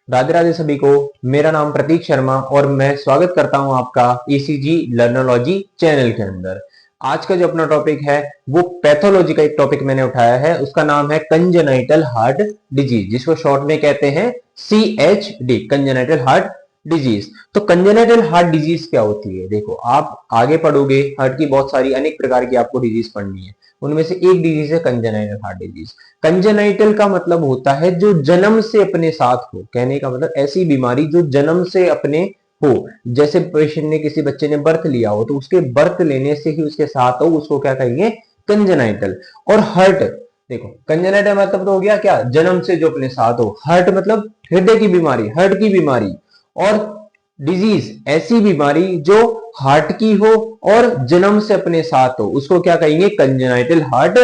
राधे राधे सभी को। मेरा नाम प्रतीक शर्मा और मैं स्वागत करता हूं आपका ईसीजी लर्नोलॉजी चैनल के अंदर। आज का जो अपना टॉपिक है वो पैथोलॉजी का एक टॉपिक मैंने उठाया है, उसका नाम है कंजेनाइटल हार्ट डिजीज, जिसको शॉर्ट में कहते हैं CHD, कंजेनाइटल हार्ट डिजीज। तो कंजेनाइटल हार्ट डिजीज क्या होती है? देखो, आप आगे पढ़ोगे, हार्ट की बहुत सारी अनेक प्रकार की आपको डिजीज पढ़नी है, उनमें से एक डिजीज है कंजेनाइटल हार्ट डिजीज। कंजेनाइटल का मतलब होता है जो जन्म से अपने साथ हो, कहने का मतलब ऐसी बीमारी जो जन्म से अपने हो। जैसे पेशेंट ने, किसी बच्चे ने बर्थ लिया हो तो उसके बर्थ लेने से ही उसके साथ हो, उसको क्या कहेंगे? कंजेनाइटल। और हर्ट, देखो कंजेनाइटल मतलब तो हो गया क्या? जन्म से जो अपने साथ हो। हर्ट मतलब हृदय की बीमारी, हार्ट की बीमारी। और डिजीज ऐसी बीमारी जो हार्ट की हो और जन्म से अपने साथ हो, उसको क्या कहेंगे? Congenital heart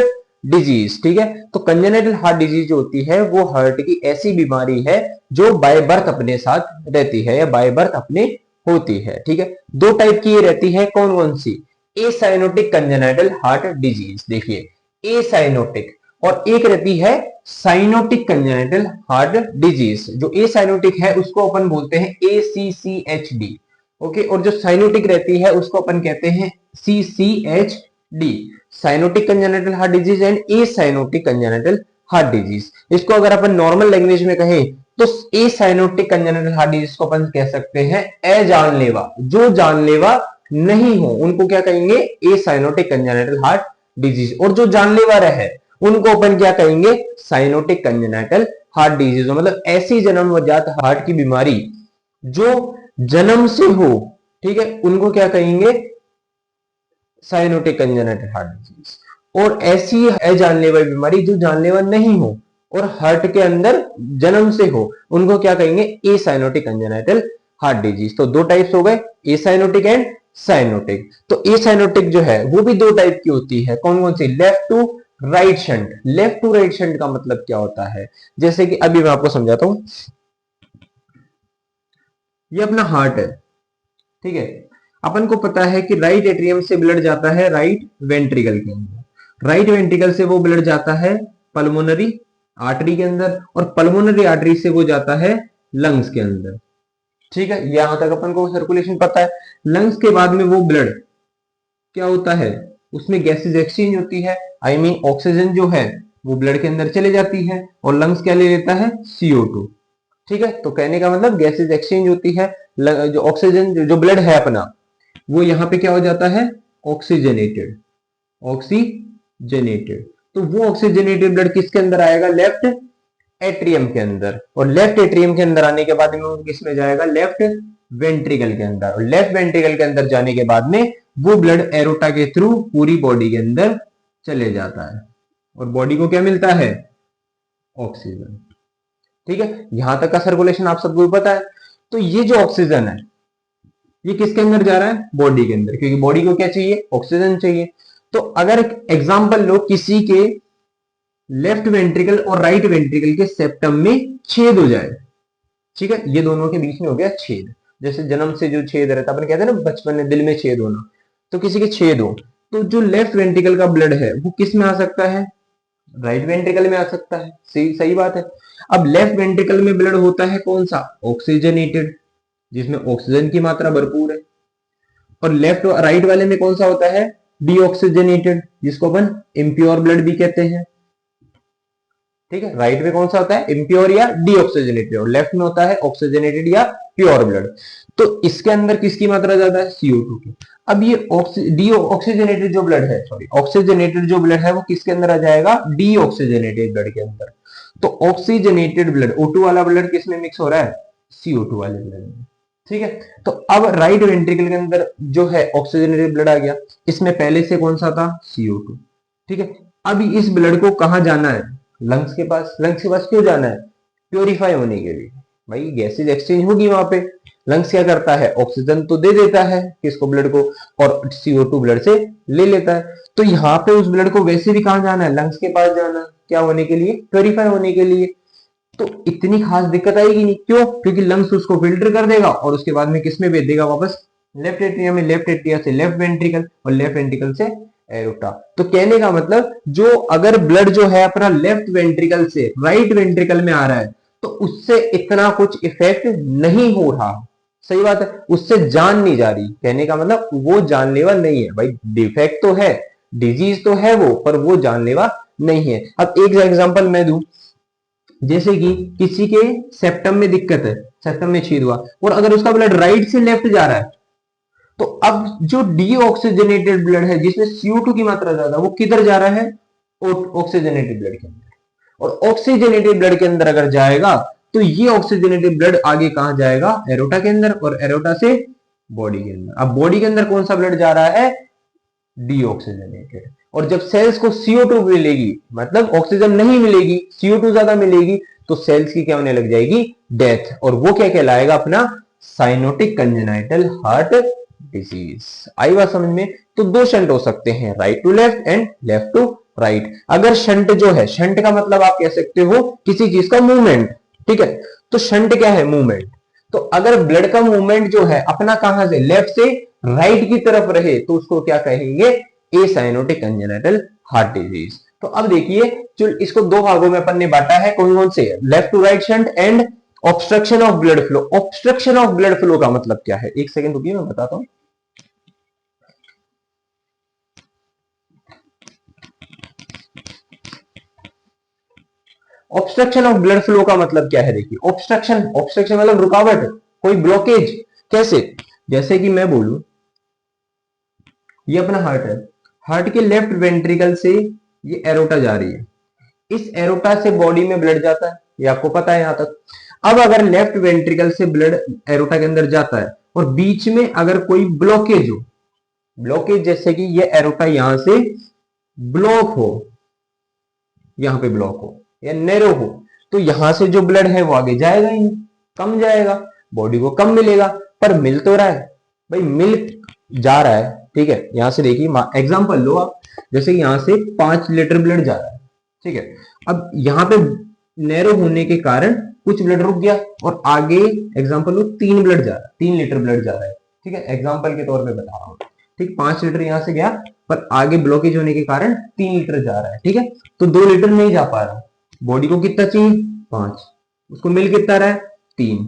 disease. ठीक है, तो कंजेनाइटल हार्ट डिजीज जो होती है वो हार्ट की ऐसी बीमारी है जो बाय बर्थ अपने साथ रहती है या बाय बर्थ अपने होती है। ठीक है, दो टाइप की ये रहती है, कौन कौन सी? ए साइनोटिक कंजेनाइटल हार्ट डिजीज, देखिए ए साइनोटिक, और एक रहती है साइनोटिक कंजेनाइटल हार्ट डिजीज। जो ए साइनोटिक है उसको अपन बोलते हैं ACCHD। ओके, और जो साइनोटिक रहती है उसको अपन कहते हैं CCHD, cyanotic congenital heart disease and A cyanotic congenital heart disease. इसको अगर अपन नॉर्मल लैंग्वेज में कहें तो ए साइनोटिक कंजेनिटल हार्ट डिजीज को अपन कह सकते हैं अजानलेवा, जो जानलेवा नहीं हो उनको क्या कहेंगे? ए साइनोटिक कंजेनिटल हार्ट डिजीज। और जो जानलेवा रहे उनको अपन क्या कहेंगे? Cyanotic congenital heart disease. मतलब ऐसी जन्मजात हार्ट की बीमारी जो जन्म से हो, ठीक है, उनको क्या कहेंगे? Cyanotic congenital heart disease. और ऐसी है जानलेवा बीमारी जो जानलेवा नहीं हो और हार्ट के अंदर जन्म से हो, उनको क्या कहेंगे? ए साइनोटिक कंजेनिटल हार्ट डिजीज। तो दो टाइप्स हो गए, ए साइनोटिक एंड साइनोटिक। तो ए साइनोटिक जो है वो भी दो टाइप की होती है, कौन कौन सी? Left to right shunt. Left to right shunt का मतलब क्या होता है? जैसे कि अभी मैं आपको समझाता हूं, ये अपना हार्ट है, ठीक है, अपन को पता है कि राइट एट्रियम से ब्लड जाता है राइट वेंट्रिकल के अंदर, राइट वेंट्रिकल से वो ब्लड जाता है पल्मोनरी आर्टरी के अंदर, और पल्मोनरी आर्टरी से वो जाता है लंग्स के अंदर। ठीक है, यहां तक अपन को सर्कुलेशन पता है। लंग्स के बाद में वो ब्लड क्या होता है? उसमें गैसेज एक्सचेंज होती है, आई मीन ऑक्सीजन जो है वो ब्लड के अंदर चले जाती है और लंग्स क्या ले लेता है? CO2। ठीक है, तो कहने का मतलब गैसेज एक्सचेंज होती है, जो ऑक्सीजन जो ब्लड है अपना वो यहाँ पे क्या हो जाता है? Oxygenated, oxygenated. तो वो ऑक्सीजनेटेड ब्लड किसके अंदर आएगा? लेफ्ट एट्रियम के अंदर। और लेफ्ट एट्रियम के अंदर आने के बाद में वो किस में जाएगा? लेफ्ट वेंट्रिकल के अंदर। और लेफ्ट वेंट्रिकल के अंदर जाने के बाद में वो ब्लड एरोटा के थ्रू पूरी बॉडी के अंदर चले जाता है और बॉडी को क्या मिलता है? ऑक्सीजन। ठीक है, यहां तक का सर्कुलेशन आप सबको पता है। तो ये जो ऑक्सीजन है ये किसके अंदर जा रहा है? बॉडी के अंदर, क्योंकि बॉडी को क्या चाहिए? ऑक्सीजन चाहिए। तो अगर एग्जांपल लो, किसी के लेफ्ट वेंट्रिकल और राइट वेंट्रिकल के सेप्टम में छेद हो जाए, ठीक है, ये दोनों के बीच में हो गया छेद। जैसे जन्म से जो छेद रहता है, अपन कहते हैं ना बचपन में दिल में छेद होना, तो किसी के छेद हो तो जो लेफ्ट वेंट्रिकल का ब्लड है वो किस में आ सकता है? राइट वेंट्रिकल में आ सकता है। सही सही बात है। अब लेफ्ट वेंट्रिकल में ब्लड होता है कौन सा? ऑक्सीजनेटेड, जिसमें ऑक्सीजन की मात्रा भरपूर है। और लेफ्ट और राइट वाले में कौन सा होता है? डीऑक्सीजनेटेड, जिसको अपन इम्प्योर ब्लड भी कहते हैं। ठीक है, राइट में कौन सा होता है? इम्प्योर या डीऑक्सीजनेटेड, और लेफ्ट में होता है ऑक्सीजनेटेड या प्योर ब्लड। तो इसके अंदर किसकी मात्रा ज्यादा है? CO2 की। अब ये डीऑक्सीजनेटेड जो ब्लड है, सॉरी ऑक्सीजनेटेड जो ब्लड है वो किसके अंदर आ जाएगा? डीऑक्सीजनेटेड ब्लड के अंदर। तो ऑक्सीजनेटेड ब्लड, O2 वाला ब्लड किस में मिक्स हो रहा है? CO2 वाले ब्लड में। ठीक है, तो अब राइट वेंट्रिकल के अंदर जो है ऑक्सीजनेटेड ब्लड आ गया, इसमें पहले से कौन सा था? CO2। ठीक है, अभी इस ब्लड को कहां जाना है? लंग्स के पास। लंग्स के पास क्यों जाना है? प्योरीफाई होने के लिए। भाई गैसेज एक्सचेंज होगी वहां पे। लंग्स क्या करता है? ऑक्सीजन तो दे देता है किसको? ब्लड को, और CO2 ब्लड से ले लेता है। तो यहाँ पे उस ब्लड को वैसे भी कहां जाना है? लंग्स के पास जाना है। क्या होने के लिए? प्योरीफाई होने के लिए। तो इतनी खास दिक्कत आएगी नहीं, क्यों? क्योंकि लंग्स उसको फिल्टर कर देगा और उसके बाद में किसमें भेज देगा? वापस लेफ्ट एट्रियम में। लेफ्ट एट्रियम से लेफ्ट वेंट्रिकल और लेफ्ट वेंट्रिकल से एरोटा। तो कहने का मतलब जो अगर ब्लड जो है अपना लेफ्ट वेंट्रिकल से राइट वेंट्रिकल में आ रहा है तो उससे इतना कुछ इफेक्ट नहीं हो रहा। सही बात है, उससे जान नहीं जा रही, कहने का मतलब वो जानलेवा नहीं है भाई। डिफेक्ट तो है, डिजीज तो है वो, पर वो जानलेवा नहीं है। अब एक एग्जांपल मैं दूं, जैसे कि किसी के सेप्टम में दिक्कत है, सेप्टम में छेद हुआ, और अगर उसका ब्लड राइट से लेफ्ट जा रहा है, तो अब जो डीऑक्सीजनेटेड ब्लड है जिसमें CO2 की मात्रा ज्यादा, वो किधर जा रहा है? ऑक्सीजनेटेड ब्लड के अंदर। और ऑक्सीजनेटेड ब्लड के अंदर अगर जाएगा तो ये ऑक्सीजनेटेड ब्लड आगे कहां जाएगा? एरोटा के अंदर, और एरोटा से बॉडी के अंदर। अब बॉडी के अंदर कौन सा ब्लड जा रहा है? डीऑक्सीजनेटेड। और जब सेल्स को CO2 मिलेगी, मतलब ऑक्सीजन नहीं मिलेगी, CO2 ज्यादा मिलेगी, तो सेल्स की क्या होने लग जाएगी? डेथ। और वो क्या कहलाएगा? अपना साइनोटिक कंजेनाइटल हार्ट डिजीज। आई बात समझ में? तो दो शंट हो सकते हैं, right to left and left to right. अगर शंट जो है, शंट का मतलब आप कह सकते हो किसी चीज का मूवमेंट, ठीक है? तो शंट क्या है? मूवमेंट। तो अगर ब्लड का मूवमेंट जो है अपना कहां से? लेफ्ट से राइट की तरफ रहे, तो उसको क्या कहेंगे? Acyanotic congenital heart disease. तो अब देखिए, जो इसको दो भागों में अपन ने बांटा है, कौन कौन से? Left to right shunt and obstruction of blood flow. Obstruction of blood flow का मतलब क्या है? एक सेकंड रुकिए, मैं बताता हूं। ऑब्स्ट्रक्शन ऑफ ब्लड फ्लो का मतलब क्या है? देखिए, ऑब्स्ट्रक्शन, ऑब्स्ट्रक्शन मतलब रुकावट, कोई ब्लॉकेज। कैसे? जैसे कि मैं बोलूं, ये अपना हार्ट है, हार्ट के लेफ्ट वेंट्रिकल से ये एरोटा जा रही है, इस एरोटा से बॉडी में ब्लड जाता है, ये आपको पता है यहां तक। अब अगर लेफ्ट वेंट्रिकल से ब्लड एरोटा के अंदर जाता है और बीच में अगर कोई ब्लॉकेज हो, ब्लॉकेज जैसे कि ये एरोटा यहां से ब्लॉक हो, यहां पे ब्लॉक हो या नैरो हो, तो यहां से जो ब्लड है वो आगे जाएगा ही नहीं, कम जाएगा, बॉडी को कम मिलेगा। पर मिल तो रहा है भाई, मिल जा रहा है, ठीक है? यहां से देखिए, एग्जांपल लो आप, जैसे यहां से 5 लीटर ब्लड जा रहा है, ठीक है? अब यहां पे नैरो होने के कारण कुछ ब्लड रुक गया, और आगे एग्जांपल लो 3 ब्लड जा रहा है, 3 लीटर ब्लड जा रहा है, ठीक है? एग्जांपल के तौर पे बता रहा हूं, ठीक? 5 लीटर यहां से गया, पर आगे ब्लॉकेज होने के कारण 3 लीटर जा रहा है, ठीक है? तो 2 लीटर नहीं जा पा रहा, बॉडी को कितना चाहिए? 5, उसको मिल कितना रहा है? 3।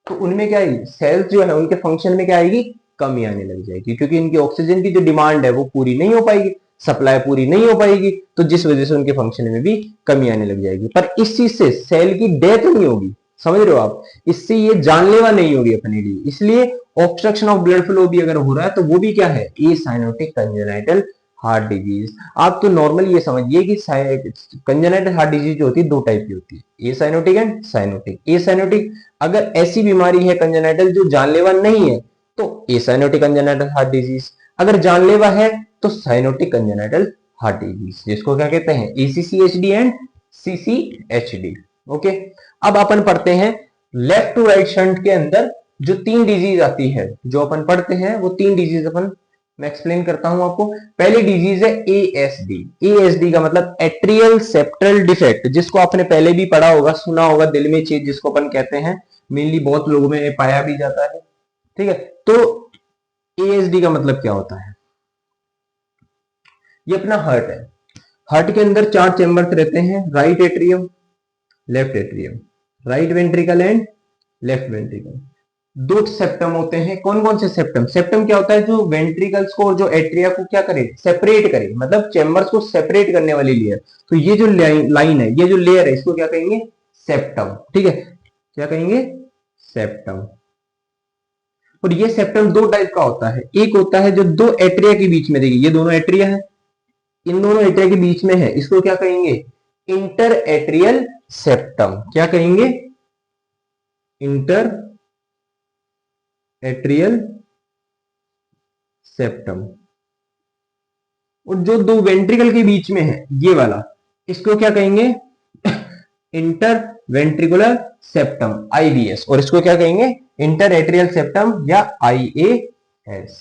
तो उनमें क्या है, सेल्स जो है उनके फंक्शन में क्या आएगी? कमी आने लग जाएगी, क्योंकि इनकी ऑक्सीजन की जो डिमांड है वो पूरी नहीं हो पाएगी, सप्लाई पूरी नहीं हो पाएगी, तो जिस वजह से उनके फंक्शन में भी कमी आने लग जाएगी। पर इस चीज से सेल की डेथ नहीं होगी, समझ रहे हो आप? इससे ये जानलेवा नहीं होगी अपने लिए। इसलिए ऑब्स्ट्रक्शन ऑफ ब्लड फ्लो भी अगर हो रहा है तो वो भी क्या है? Acyanotic congenital heart disease. आप तो नॉर्मली ये समझिए कि कंजेनाइटल हार्ट डिजीज जो होती है दो टाइप की होती है, एसाइनोटिक एंड साइनोटिक। एसाइनोटिक अगर ऐसी बीमारी है कंजेनाइटल जो जानलेवा नहीं है, तो एसाइनोटिक कंजेनाइटल हार्ट डिजीज। अगर जानलेवा है तो साइनोटिक कंजेनाइटल हार्ट डिजीज, जिसको क्या कहते हैं? ACCHD and CCHD। ओके, अब अपन पढ़ते हैं लेफ्ट टू राइट शंट के अंदर जो 3 डिजीज आती है, जो अपन पढ़ते हैं वो 3 डिजीज अपन मैं एक्सप्लेन करता हूं आपको। पहली डिजीज है ASD। ASD का मतलब एट्रियल सेप्टल डिफेक्ट, जिसको आपने पहले भी पढ़ा होगा, सुना होगा, दिल में छेद जिसको अपन कहते हैं। मेनली बहुत लोगों में पाया भी जाता है, ठीक है? तो ASD का मतलब क्या होता है? ये अपना हार्ट है, हार्ट के अंदर 4 चैम्बर्स रहते हैं, right atrium, left atrium, right ventricle and left ventricle. 2 septum होते हैं। कौन कौन से सेप्टम? सेप्टम क्या होता है? जो वेंट्रिकल्स को, जो एट्रिया को क्या करे? सेपरेट करे, मतलब चैम्बर्स को सेपरेट करने वाली लेयर। तो ये जो लाइन है, ये जो लेयर है, इसको क्या कहेंगे? सेप्टम, ठीक है? क्या कहेंगे? सेप्टम। और ये सेप्टम 2 टाइप का होता है। एक होता है जो 2 एट्रिया के बीच में, देखिए ये दोनों एट्रिया है, इन दोनों एट्रिया के बीच में है, इसको क्या कहेंगे? Inter atrial septum. क्या कहेंगे? Inter atrial septum. और जो 2 वेंट्रिकल के बीच में है, ये वाला, इसको क्या कहेंगे? Inter ventricular septum, IVS। और इसको क्या कहेंगे? इंटर एट्रियल सेप्टम या IAS,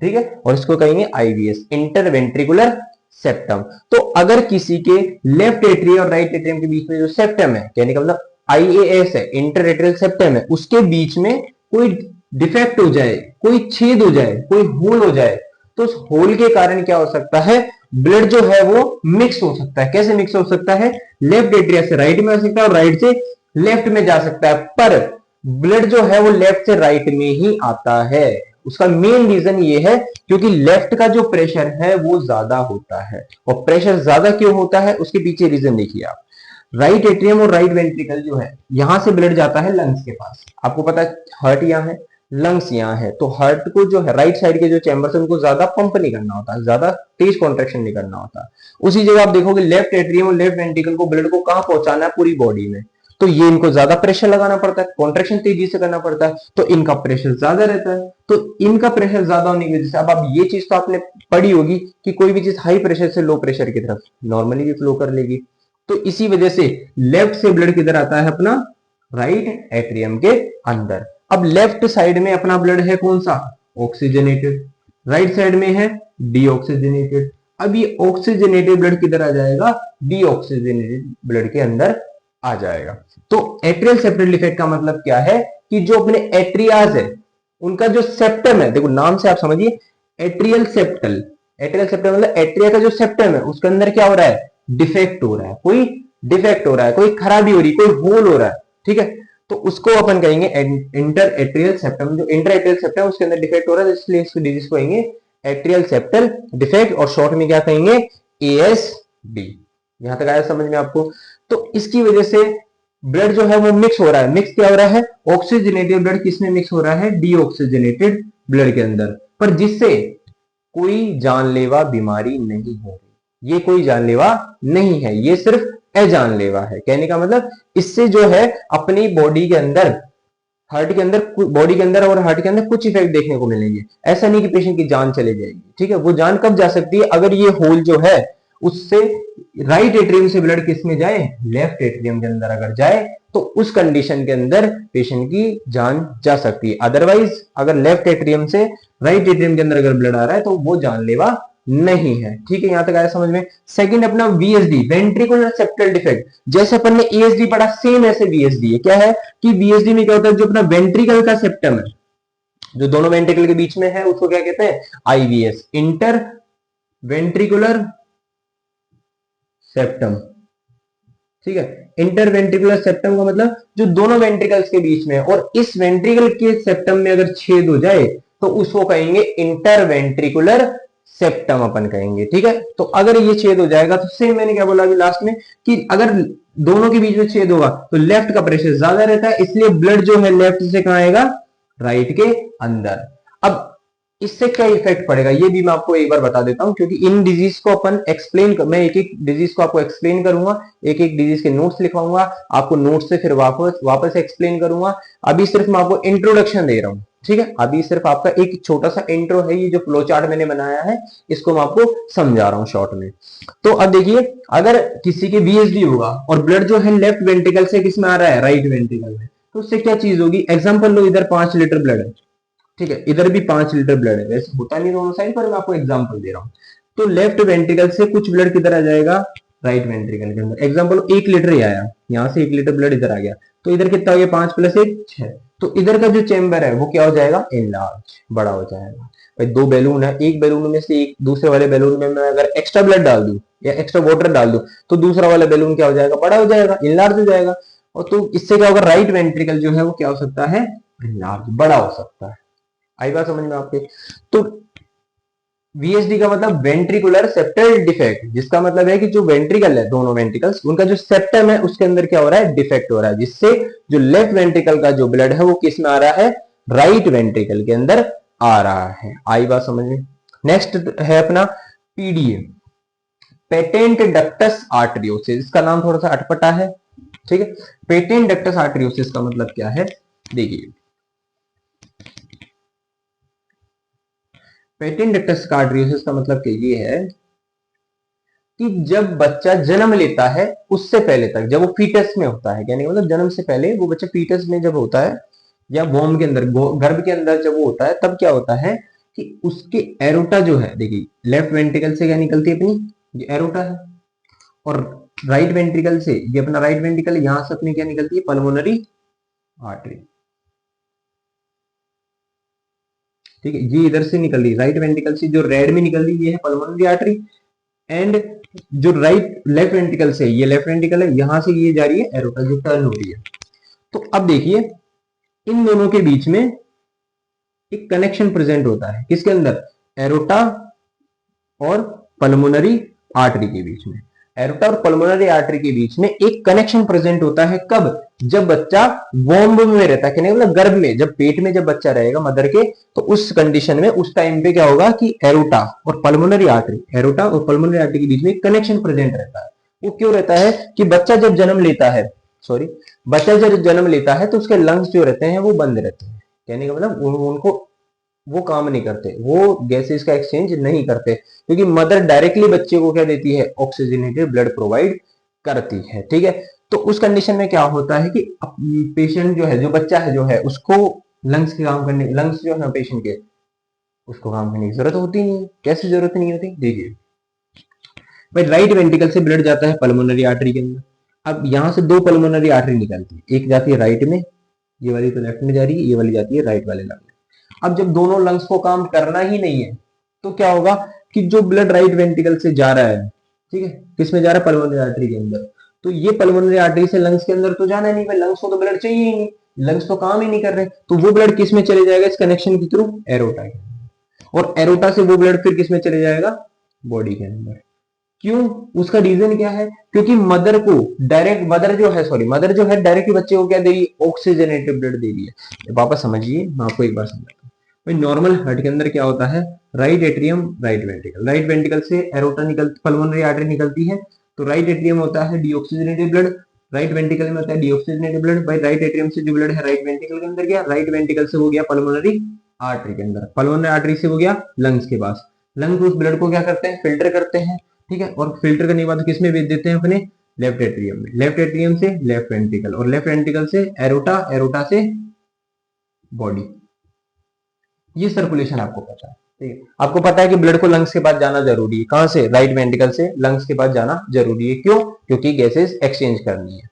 ठीक है? और इसको कहेंगे IVS, इंटर वेंट्रिकुलर सेप्टम। तो अगर किसी के लेफ्ट एट्रियम और राइट एट्रियम के बीच में जो सेप्टम है, कहने का मतलब IAS है, इंटर एट्रियल सेप्टम है, उसके बीच में कोई डिफेक्ट हो जाए, कोई छेद हो जाए, कोई होल हो जाए, तो उस होल के कारण क्या हो सकता है? ब्लड जो है वो मिक्स हो सकता है। कैसे मिक्स हो सकता है? लेफ्ट एट्रिया से राइट में आ सकता है और राइट से लेफ्ट में जा सकता है, पर ब्लड जो है वो लेफ्ट से राइट में ही आता है। उसका मेन रीजन ये है क्योंकि लेफ्ट का जो प्रेशर है वो ज्यादा होता है। और प्रेशर ज्यादा क्यों होता है उसके पीछे रीजन देखिए आप। राइट एट्रियम और राइट वेंट्रिकल जो है, यहां से ब्लड जाता है लंग्स के पास। आपको पता है हार्ट यहाँ है, लंग्स यहाँ है, तो हार्ट को जो है राइट साइड के जो चैम्बर्स है उनको ज्यादा पंप नहीं करना होता, ज्यादा तेज कॉन्ट्रेक्शन नहीं करना होता। उसी जगह आप देखोगे लेफ्ट एट्रियम और लेफ्ट वेंट्रिकल को ब्लड को कहां पहुंचाना है, पूरी बॉडी में। तो ये इनको ज्यादा प्रेशर लगाना पड़ता है, कॉन्ट्रेक्शन तेजी से करना पड़ता है, तो इनका प्रेशर ज्यादा रहता है। तो इनका प्रेशर ज्यादा होने की वजह से, अब आप ये चीज तो आपने पढ़ी होगी कि कोई भी चीज हाई प्रेशर से लो प्रेशर की तरफ नॉर्मली भी फ्लो कर लेगी। तो इसी वजह से लेफ्ट से ब्लड किधर आता है, अपना राइट एट्रियम के अंदर। अब लेफ्ट साइड में अपना ब्लड है कौन सा, ऑक्सीजनेटेड, राइट साइड में है डीऑक्सीजनेटेड। अब ये ऑक्सीजनेटेड ब्लड किधर आ जाएगा, डीऑक्सीजनेटेड ब्लड के अंदर आ जाएगा। तो एट्रियल सेप्टल डिफेक्ट का मतलब क्या है कि जो अपने एट्रियाज है उनका जो सेप्टम है, देखो नाम से आप समझिए एट्रियल सेप्टल, एट्रियल सेप्टल मतलब एट्रिया का जो सेप्टम है उसके अंदर क्या हो रहा है, डिफेक्ट हो रहा है, कोई डिफेक्ट हो रहा है, कोई खराबी हो रही है, कोई होल हो रहा है, ठीक है। तो उसको अपन कहेंगे इंटर एट्रियल सेप्टम। जो इंटर एट्रियल सेप्टम है उसके अंदर डिफेक्ट हो रहा है, इसलिए इसको डिजीज को कहेंगे एट्रियल सेप्टल डिफेक्ट, और शॉर्ट में क्या कहेंगे, एएसडी। यहां तक आया समझ में आपको। तो इसकी वजह से ब्लड जो है वो मिक्स हो रहा है। मिक्स क्या हो रहा है, ऑक्सीजनेटेड ब्लड किसमें मिक्स हो रहा है, डीऑक्सीजनेटेड ब्लड के अंदर, पर जिससे कोई जानलेवा बीमारी नहीं हो रही। ये कोई जानलेवा नहीं है, ये सिर्फ अजानलेवा है। कहने का मतलब इससे जो है अपनी बॉडी के अंदर, हार्ट के अंदर, बॉडी के अंदर और हार्ट के अंदर कुछ इफेक्ट देखने को मिलेंगे। ऐसा नहीं कि पेशेंट की जान चले जाएगी, ठीक है। वो जान कब जा सकती है, अगर ये होल जो है उससे राइट एट्रियम से ब्लड किस में जाए, लेफ्ट एट्रियम के अंदर अगर जाए तो उस कंडीशन के अंदर पेशेंट की जान जा सकती है। अदरवाइज अगर लेफ्ट एट्रियम से राइट एट्रियम के अंदर अगर ब्लड आ रहा है तो वो जानलेवा नहीं है, ठीक है। यहां तक आया समझ में। सेकंड अपना वीएसडी, वेंट्रिकुलर सेप्टल डिफेक्ट। जैसे अपन ने एएसडी पढ़ा सेम ऐसे वीएसडी है। क्या है कि वीएसडी में क्या होता है, जो अपना वेंट्रिकल का सेप्टम है, जो दोनों वेंट्रिकल के बीच में है, उसको क्या कहते हैं, आईवीएस, इंटर वेंट्रिकुलर सेप्टम, ठीक है। इंटरवेंट्रिकुलर सेप्टम का मतलब जो दोनों वेंट्रिकल्स के बीच में है, और इस वेंट्रिकल के सेप्टम में अगर छेद हो जाए तो उसको कहेंगे इंटरवेंट्रिकुलर सेप्टम अपन कहेंगे, ठीक है। तो अगर ये छेद हो जाएगा तो सेम मैंने क्या बोला अभी लास्ट में कि अगर दोनों के बीच में छेद होगा तो लेफ्ट का प्रेशर ज्यादा रहता है, इसलिए ब्लड जो है लेफ्ट से कहां आएगा, राइट के अंदर। अब इससे क्या इफेक्ट पड़ेगा ये भी मैं आपको एक बार बता देता हूं, क्योंकि इन डिजीज को अपन एक्सप्लेन मैं एक एक डिजीज को आपको एक्सप्लेन करूंगा, एक एक डिजीज के नोट्स लिखवाऊंगा आपको, नोट्स से फिर वापस एक्सप्लेन करूंगा। अभी सिर्फ मैं आपको इंट्रोडक्शन दे रहा हूं, ठीक है। अभी सिर्फ आपका एक छोटा सा इंट्रो है, ये जो फ्लो चार्ट मैंने बनाया है इसको मैं आपको समझा रहा हूं शॉर्ट में। तो अब देखिए, अगर किसी के वीएसडी होगा और ब्लड जो है लेफ्ट वेंट्रिकल से किस में आ रहा है, राइट वेंट्रिकल में, तो उससे क्या चीज होगी, एग्जाम्पल लो, इधर 5 लीटर ब्लड है, ठीक है, इधर भी 5 लीटर ब्लड है। वैसे होता नहीं दोनों साइड, पर मैं आपको एग्जांपल दे रहा हूं। तो लेफ्ट वेंट्रिकल से कुछ ब्लड किधर आ जाएगा, राइट वेंट्रिकल के अंदर। एग्जांपल 1 लीटर ही आया, यहां से 1 लीटर ब्लड इधर आ गया, तो इधर कितना हो गया, 5 + 1 6। तो इधर का जो चेंबर है वो क्या हो जाएगा, इनलार्ज, बड़ा हो जाएगा। भाई 2 बैलून है, एक बैलून में से एक दूसरे वाले बैलून में मैं अगर एक्स्ट्रा ब्लड डाल दूं या एक्स्ट्रा वाटर डाल दूं तो दूसरा वाला बैलून क्या हो जाएगा, बड़ा हो जाएगा, इनलार्ज हो जाएगा। और तो इससे क्या होगा, राइट वेंट्रिकल जो है वो क्या हो सकता है, इनलार्ज, बड़ा हो सकता है। आई बात समझ में आपके। तो वीएसडी का मतलब वेंट्रिकुलर सेप्टल डिफेक्ट, जिसका मतलब है कि जो वेंट्रिकल है, दोनों वेंट्रिकल्स, उनका जो सेप्टम है उसके अंदर क्या हो रहा है, डिफेक्ट हो रहा है, जिससे जो लेफ्ट वेंट्रिकल का जो ब्लड है वो किस में आ रहा है, राइट वेंट्रिकल के अंदर आ रहा है। आई बात समझ में। नेक्स्ट है अपना पीडीए, पेटेंट डक्टस आर्टरियोसिस। इसका नाम थोड़ा सा अटपटा है, ठीक है। पेटेंट डक्टस आर्टरियोसिस का मतलब क्या है, देखिए, पेटेंट डक्टस आर्टरियोसिस का मतलब ये है कि जब बच्चा जन्म लेता है उससे पहले तक, जब वो फीटस में होता है, यानी मतलब जन्म से पहले वो बच्चा फीटस में जब होता है या वोम के अंदर, गर्भ के अंदर जब वो होता है, तब क्या होता है कि उसके एरोटा जो है, देखिए लेफ्ट वेंट्रिकल से क्या निकलती है, अपनी ये एरोटा है, और राइट वेंट्रिकल से, ये अपना राइट वेंट्रिकल, यहां से अपनी क्या निकलती है, पल्मोनरी आर्टरी, ठीक है। ये इधर से निकल रही है राइट वेंट्रिकल से, जो रेड में निकल रही है ये है पल्मोनरी आर्टरी। एंड जो लेफ्ट वेंट्रिकल से, ये लेफ्ट वेंट्रिकल है, यहां से ये जा रही है एरोटा, जो टर्न हो रही है, तो अब देखिए इन दोनों के बीच में एक कनेक्शन प्रेजेंट होता है, किसके अंदर, एरोटा और पल्मोनरी आर्टरी के बीच में। एरोटा और पल्मोनरी आर्टरी के बीच में एक कनेक्शन प्रेजेंट होता है, कब, जब बच्चा वॉम्ब में रहता है, कहने मतलब गर्भ में, जब पेट में जब बच्चा रहेगा मदर के, तो उस कंडीशन में उस टाइम पे क्या होगा कि एरोटा और पल्मोनरी आर्टरी, एरोटा और पल्मोनरी आर्टरी के बीच में कनेक्शन प्रेजेंट रहता है। वो क्यों रहता है कि बच्चा जब जन्म लेता है, सॉरी, बच्चा जब जन्म लेता है तो उसके लंग्स जो रहते हैं वो बंद रहते हैं, कहने का मतलब उनको वो काम नहीं करते, वो गैसेस का एक्सचेंज नहीं करते, क्योंकि मदर डायरेक्टली बच्चे को क्या देती है, ऑक्सीजनेटेड ब्लड प्रोवाइड करती है। ठीक है, तो उस कंडीशन में क्या होता है कि पेशेंट जो है, जो बच्चा है जो है, उसको लंग्स के काम करने, लंग्स जो है पेशेंट के, उसको काम करने की जरूरत होती नहीं है। कैसे जरूरत नहीं होती, देखिए भाई, राइट वेंट्रिकल से ब्लड जाता है पल्मोनरी आर्टरी के अंदर। अब यहां से दो पल्मोनरी आर्टरी निकलती है, एक जाती है राइट में, ये वाली तो लेफ्ट में जा रही है, ये वाली जाती है राइट वाले लंग में। अब जब दोनों लंग्स को काम करना ही नहीं है तो क्या होगा कि जो ब्लड राइट वेंट्रिकल से जा रहा है, ठीक है, किसमें जा रहा है, पल्मोनरी आर्टरी के अंदर, तो ये पल्मोनरी आर्टरी से लंग्स के अंदर तो जाना नहीं, भाई लंग्स को तो ब्लड चाहिए ही नहीं, लंग्स तो काम ही नहीं कर रहे, तो वो ब्लड किस में चले जाएगा इस कनेक्शन के थ्रू, एरोटा के, और एरोटा से वो ब्लड फिर किस में चले जाएगा, बॉडी के अंदर। क्यों, उसका रीजन क्या है, क्योंकि मदर को डायरेक्ट, मदर जो है डायरेक्ट बच्चे को क्या दे रही है, ऑक्सीजनेटेड ब्लड दे रही है। वापस समझिए, मैं आपको एक बार समझाता हूँ। भाई नॉर्मल हार्ट के अंदर क्या होता है, right atrium, right ventricle, right ventricle से एरोटा निकल, पल्मोनरी आर्टरी निकलती है, तो राइट एट्रियम होता है डीऑक्सीजनेटेड ब्लड, राइट वेंट्रिकल में होता है डीऑक्सीजनेटेड ब्लड। भाई राइट एट्रियम से जो ब्लड है राइट वेंट्रिकल के अंदर गया, राइट वेंट्रिकल से हो गया पल्मोनरी आर्टरी के अंदर, पल्मोनरी आर्टरी से हो गया लंग्स के पास, लंग्स उस ब्लड को क्या करते हैं, फिल्टर करते हैं, ठीक है, और फिल्टर करने के बाद किस में भेज देते हैं, अपने लेफ्ट एट्रियम में, लेफ्ट एट्रियम से लेफ्ट वेंट्रिकल, और लेफ्ट वेंट्रिकल से एरोटा, एरोटा से बॉडी। ये सर्कुलेशन आपको पता है, ठीक है, आपको पता है कि ब्लड को लंग्स के पास जाना जरूरी है, कहां से, राइट वेंट्रिकल से लंग्स के पास जाना जरूरी है, क्यों, क्योंकि गैसेस एक्सचेंज करनी है,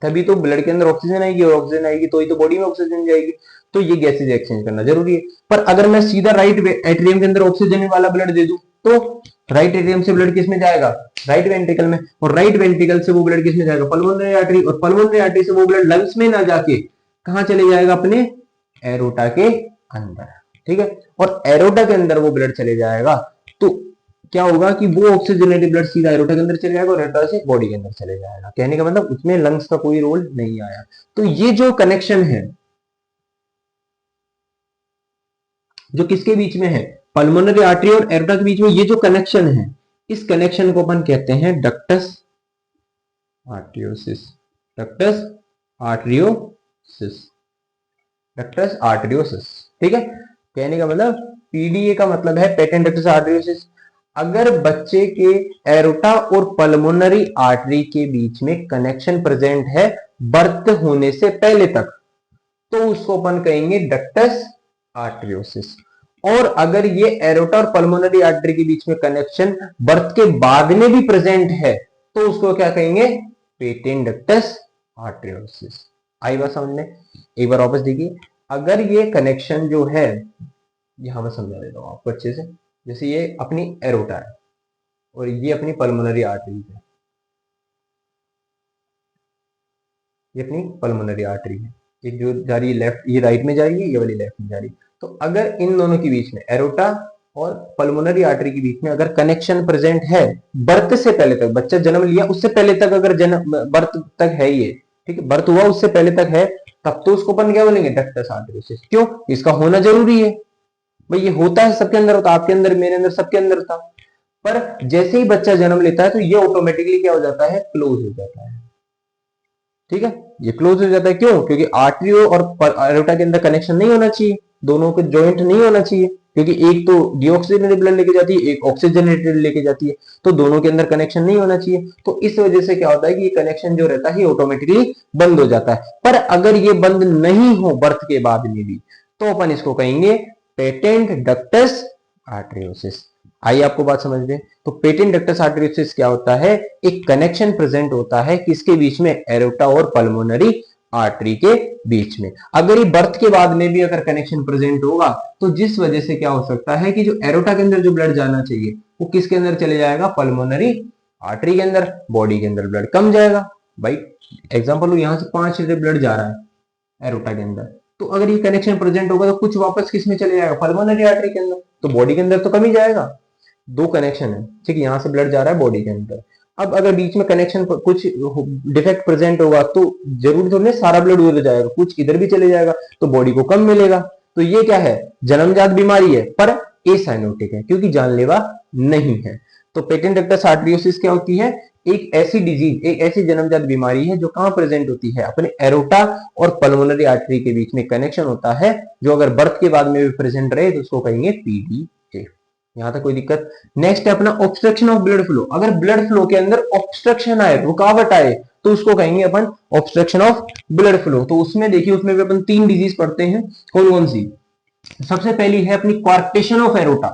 तभी तो ब्लड के अंदर ऑक्सीजन आएगी, और ऑक्सीजन आएगी तो ही तो बॉडी में ऑक्सीजन जाएगी, तो ये गैसेज एक्सचेंज करना जरूरी है। पर अगर मैं सीधा राइट एट्रियम के अंदर ऑक्सीजन वाला ब्लड दे दूं तो राइट एट्रियम से ब्लड किस में जाएगा, राइट वेंट्रिकल में, और राइट वेंट्रिकल से वो ब्लड किस में जाएगा, पल्मोनरी आर्टरी, और पल्मोनरी आर्टरी से वो ब्लड लंग्स में ना जाके कहां चले जाएगा, अपने एरोटा के अंदर, ठीक है, और एरोटा के अंदर वो ब्लड चले जाएगा तो क्या होगा कि वो ऑक्सीजनेटेड ब्लड सीधा एरोटा के अंदर चले जाएगा और एरोटा से बॉडी के अंदर चले जाएगा, कहने का मतलब उसमें लंग्स का कोई रोल नहीं आया। तो ये जो कनेक्शन है, जो किसके बीच में है, पल्मोनरी आर्टरी और एरोटा के बीच में ये जो कनेक्शन है, इस कनेक्शन को अपन कहते हैं डक्टस आर्टियोसिस, डक्टस आर्टियोसिस, डक्टस आर्टियोसिस, ठीक है, कहने का मतलब पीडीए का मतलब है पेटेंट डक्टस आर्टियोसिस। अगर बच्चे के एरोटा और पल्मोनरी आर्टरी के बीच में कनेक्शन प्रेजेंट है बर्थ होने से पहले तक, तो उसको अपन कहेंगे डक्टस आर्टरियोसिस। और अगर ये एरोटा और पल्मोनरी आर्टरी के बीच में कनेक्शन बर्थ के बाद में भी प्रेजेंट है तो उसको क्या कहेंगे, पेटेंट डक्टस आर्टरियोसिस। आई बात समझ में, एक बार वापस देखिए, अगर ये कनेक्शन जो है, यहां मैं समझा देता हूं आपको अच्छे से, जैसे ये अपनी एरोटा है और ये अपनी पल्मोनरी आर्टरी है, ये अपनी पल्मोनरी आर्टरी है, एक जो जा रही है लेफ्ट, ये राइट में जा रही है, ये वाली लेफ्ट में जा रही है। तो अगर इन दोनों के बीच में, एरोटा और पल्मोनरी आर्टरी के बीच में अगर कनेक्शन प्रेजेंट है बर्थ से पहले तक, बच्चा जन्म लिया उससे पहले तक, अगर जन्म बर्थ तक है ये, ठीक है, बर्थ हुआ उससे पहले तक है, तब तो उसको अपन क्या बोलेंगे, डक्टस आर्टरियोसिस। क्यों, इसका होना जरूरी है, भाई ये होता है सबके अंदर, होता आपके अंदर, मेरे अंदर, सबके अंदर था। पर जैसे ही बच्चा जन्म लेता है तो ये ऑटोमेटिकली क्या हो जाता है, क्लोज हो जाता है, ठीक है, ये क्लोज हो जाता है। क्यों, क्योंकि आर्टरियो और एरोटा के अंदर कनेक्शन नहीं होना चाहिए, दोनों के जॉइंट नहीं होना चाहिए, क्योंकि एक तो डीऑक्सीजनेटेड ब्लड लेके जाती है, एक ऑक्सीजनेटेड लेके जाती है, तो दोनों के अंदर कनेक्शन नहीं होना चाहिए। तो इस वजह से क्या होता है कि ये कनेक्शन जो रहता है ऑटोमेटिकली बंद हो जाता है। पर अगर ये बंद नहीं हो बर्थ के बाद में भी, तो अपन इसको कहेंगे पेटेंट डक्टस आर्टरियोसिस। आई आपको बात समझ में, तो पेटेंट डक्टस आर्टरियोसिस क्या होता है, एक कनेक्शन प्रेजेंट होता है किसके बीच में, एरोटा और पल्मोनरी आर्टरी के बीच में। अगर ये बर्थ के बाद में भी अगर कनेक्शन प्रेजेंट होगा तो जिस वजह से क्या हो सकता है कि जो एरोटा के अंदर जो ब्लड जाना चाहिए वो किसके अंदर चले जाएगा, पल्मोनरी आर्टरी के अंदर, बॉडी के अंदर ब्लड कम जाएगा। भाई एग्जांपल, यहां से 5 लीटर ब्लड जा रहा है, एरोटा के अंदर। तो अगर ये कनेक्शन प्रेजेंट होगा तो कुछ वापस किस में चले जाएगा, पल्मोनरी आर्टरी के अंदर, तो बॉडी के अंदर तो कम ही जाएगा। दो कनेक्शन है, ठीक है, यहाँ से ब्लड जा रहा है बॉडी के अंदर। अब अगर बीच में कनेक्शन कुछ डिफेक्ट प्रेजेंट होगा तो जरूर थोड़ी ना सारा ब्लड उधर जाएगा, कुछ इधर भी चले जाएगा, तो बॉडी को कम मिलेगा। तो ये क्या है, जन्मजात बीमारी है पर एसाइनोटिक है क्योंकि जानलेवा नहीं है। तो पेटेंट डक्टस आर्टरियोसिस क्या होती है, एक ऐसी डिजीज, एक ऐसी जन्मजात बीमारी है जो कहां प्रेजेंट होती है, अपने एरोटा और पल्मोनरी आर्टरी के बीच में कनेक्शन होता है, जो अगर बर्थ के बाद में भी प्रेजेंट रहे तो उसको कहेंगे पीडीए। यहां तक कोई दिक्कत। नेक्स्ट है अपना ऑब्स्ट्रक्शन ऑफ ब्लड फ्लो। अगर ब्लड फ्लो के अंदर ऑब्स्ट्रक्शन आए, रुकावट आए, तो उसको कहेंगे अपन ऑब्स्ट्रक्शन ऑफ ब्लड फ्लो। तो उसमें देखिए, उसमें भी अपन 3 डिजीज पढ़ते हैं, कौन कौन सी। सबसे पहली है अपनी क्वार्कटेशन ऑफ एरोटा,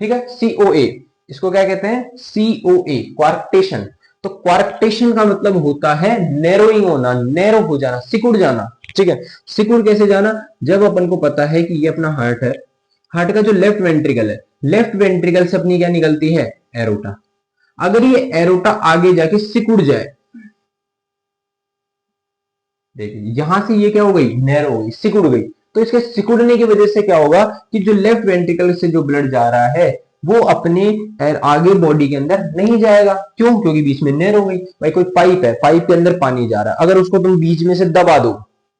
ठीक है, सीओए, इसको क्या कहते हैं, सीओए, क्वार्कटेशन। तो क्वार्कटेशन का मतलब होता है नैरोइंग होना, नैरो हो जाना, सिकुड़ जाना, ठीक है। सिकुड़ कैसे जाना, जब अपन को पता है कि ये अपना हार्ट है, हार्ट का जो लेफ्ट वेंट्रिकल है, लेफ्ट वेंट्रिकल से अपनी क्या निकलती है, एरोटा। अगर ये एरोटा आगे जाके सिकुड़ जाए, देखिए यहां से ये क्या हो गई, नैरो हो गई, सिकुड़ गई। तो इसके सिकुड़ने की वजह से क्या होगा कि जो लेफ्ट वेंट्रिकल से जो ब्लड जा रहा है वो अपने आगे बॉडी के अंदर नहीं जाएगा। क्यों, क्योंकि बीच में नैरो हो गई। भाई कोई पाइप है, पाइप के अंदर पानी जा रहा है, अगर उसको तुम बीच में से दबा दो,